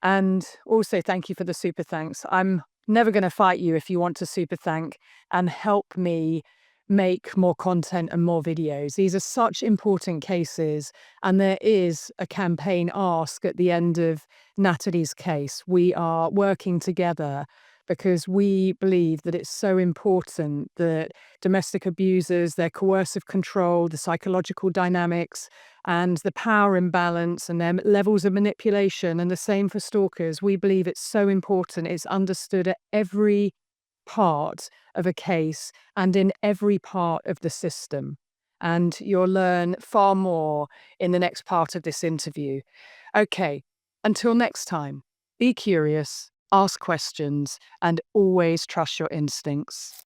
And also thank you for the super thanks. I'm never going to fight you if you want to super thank and help me make more content and more videos. These are such important cases, and there is a campaign ask at the end of Natalie's case. We are working together because we believe that it's so important that domestic abusers, their coercive control, the psychological dynamics, and the power imbalance and their levels of manipulation, and the same for stalkers. We believe it's so important it's understood at every part of a case and in every part of the system. and you'll learn far more in the next part of this interview. Okay, until next time, be curious, ask questions, and always trust your instincts.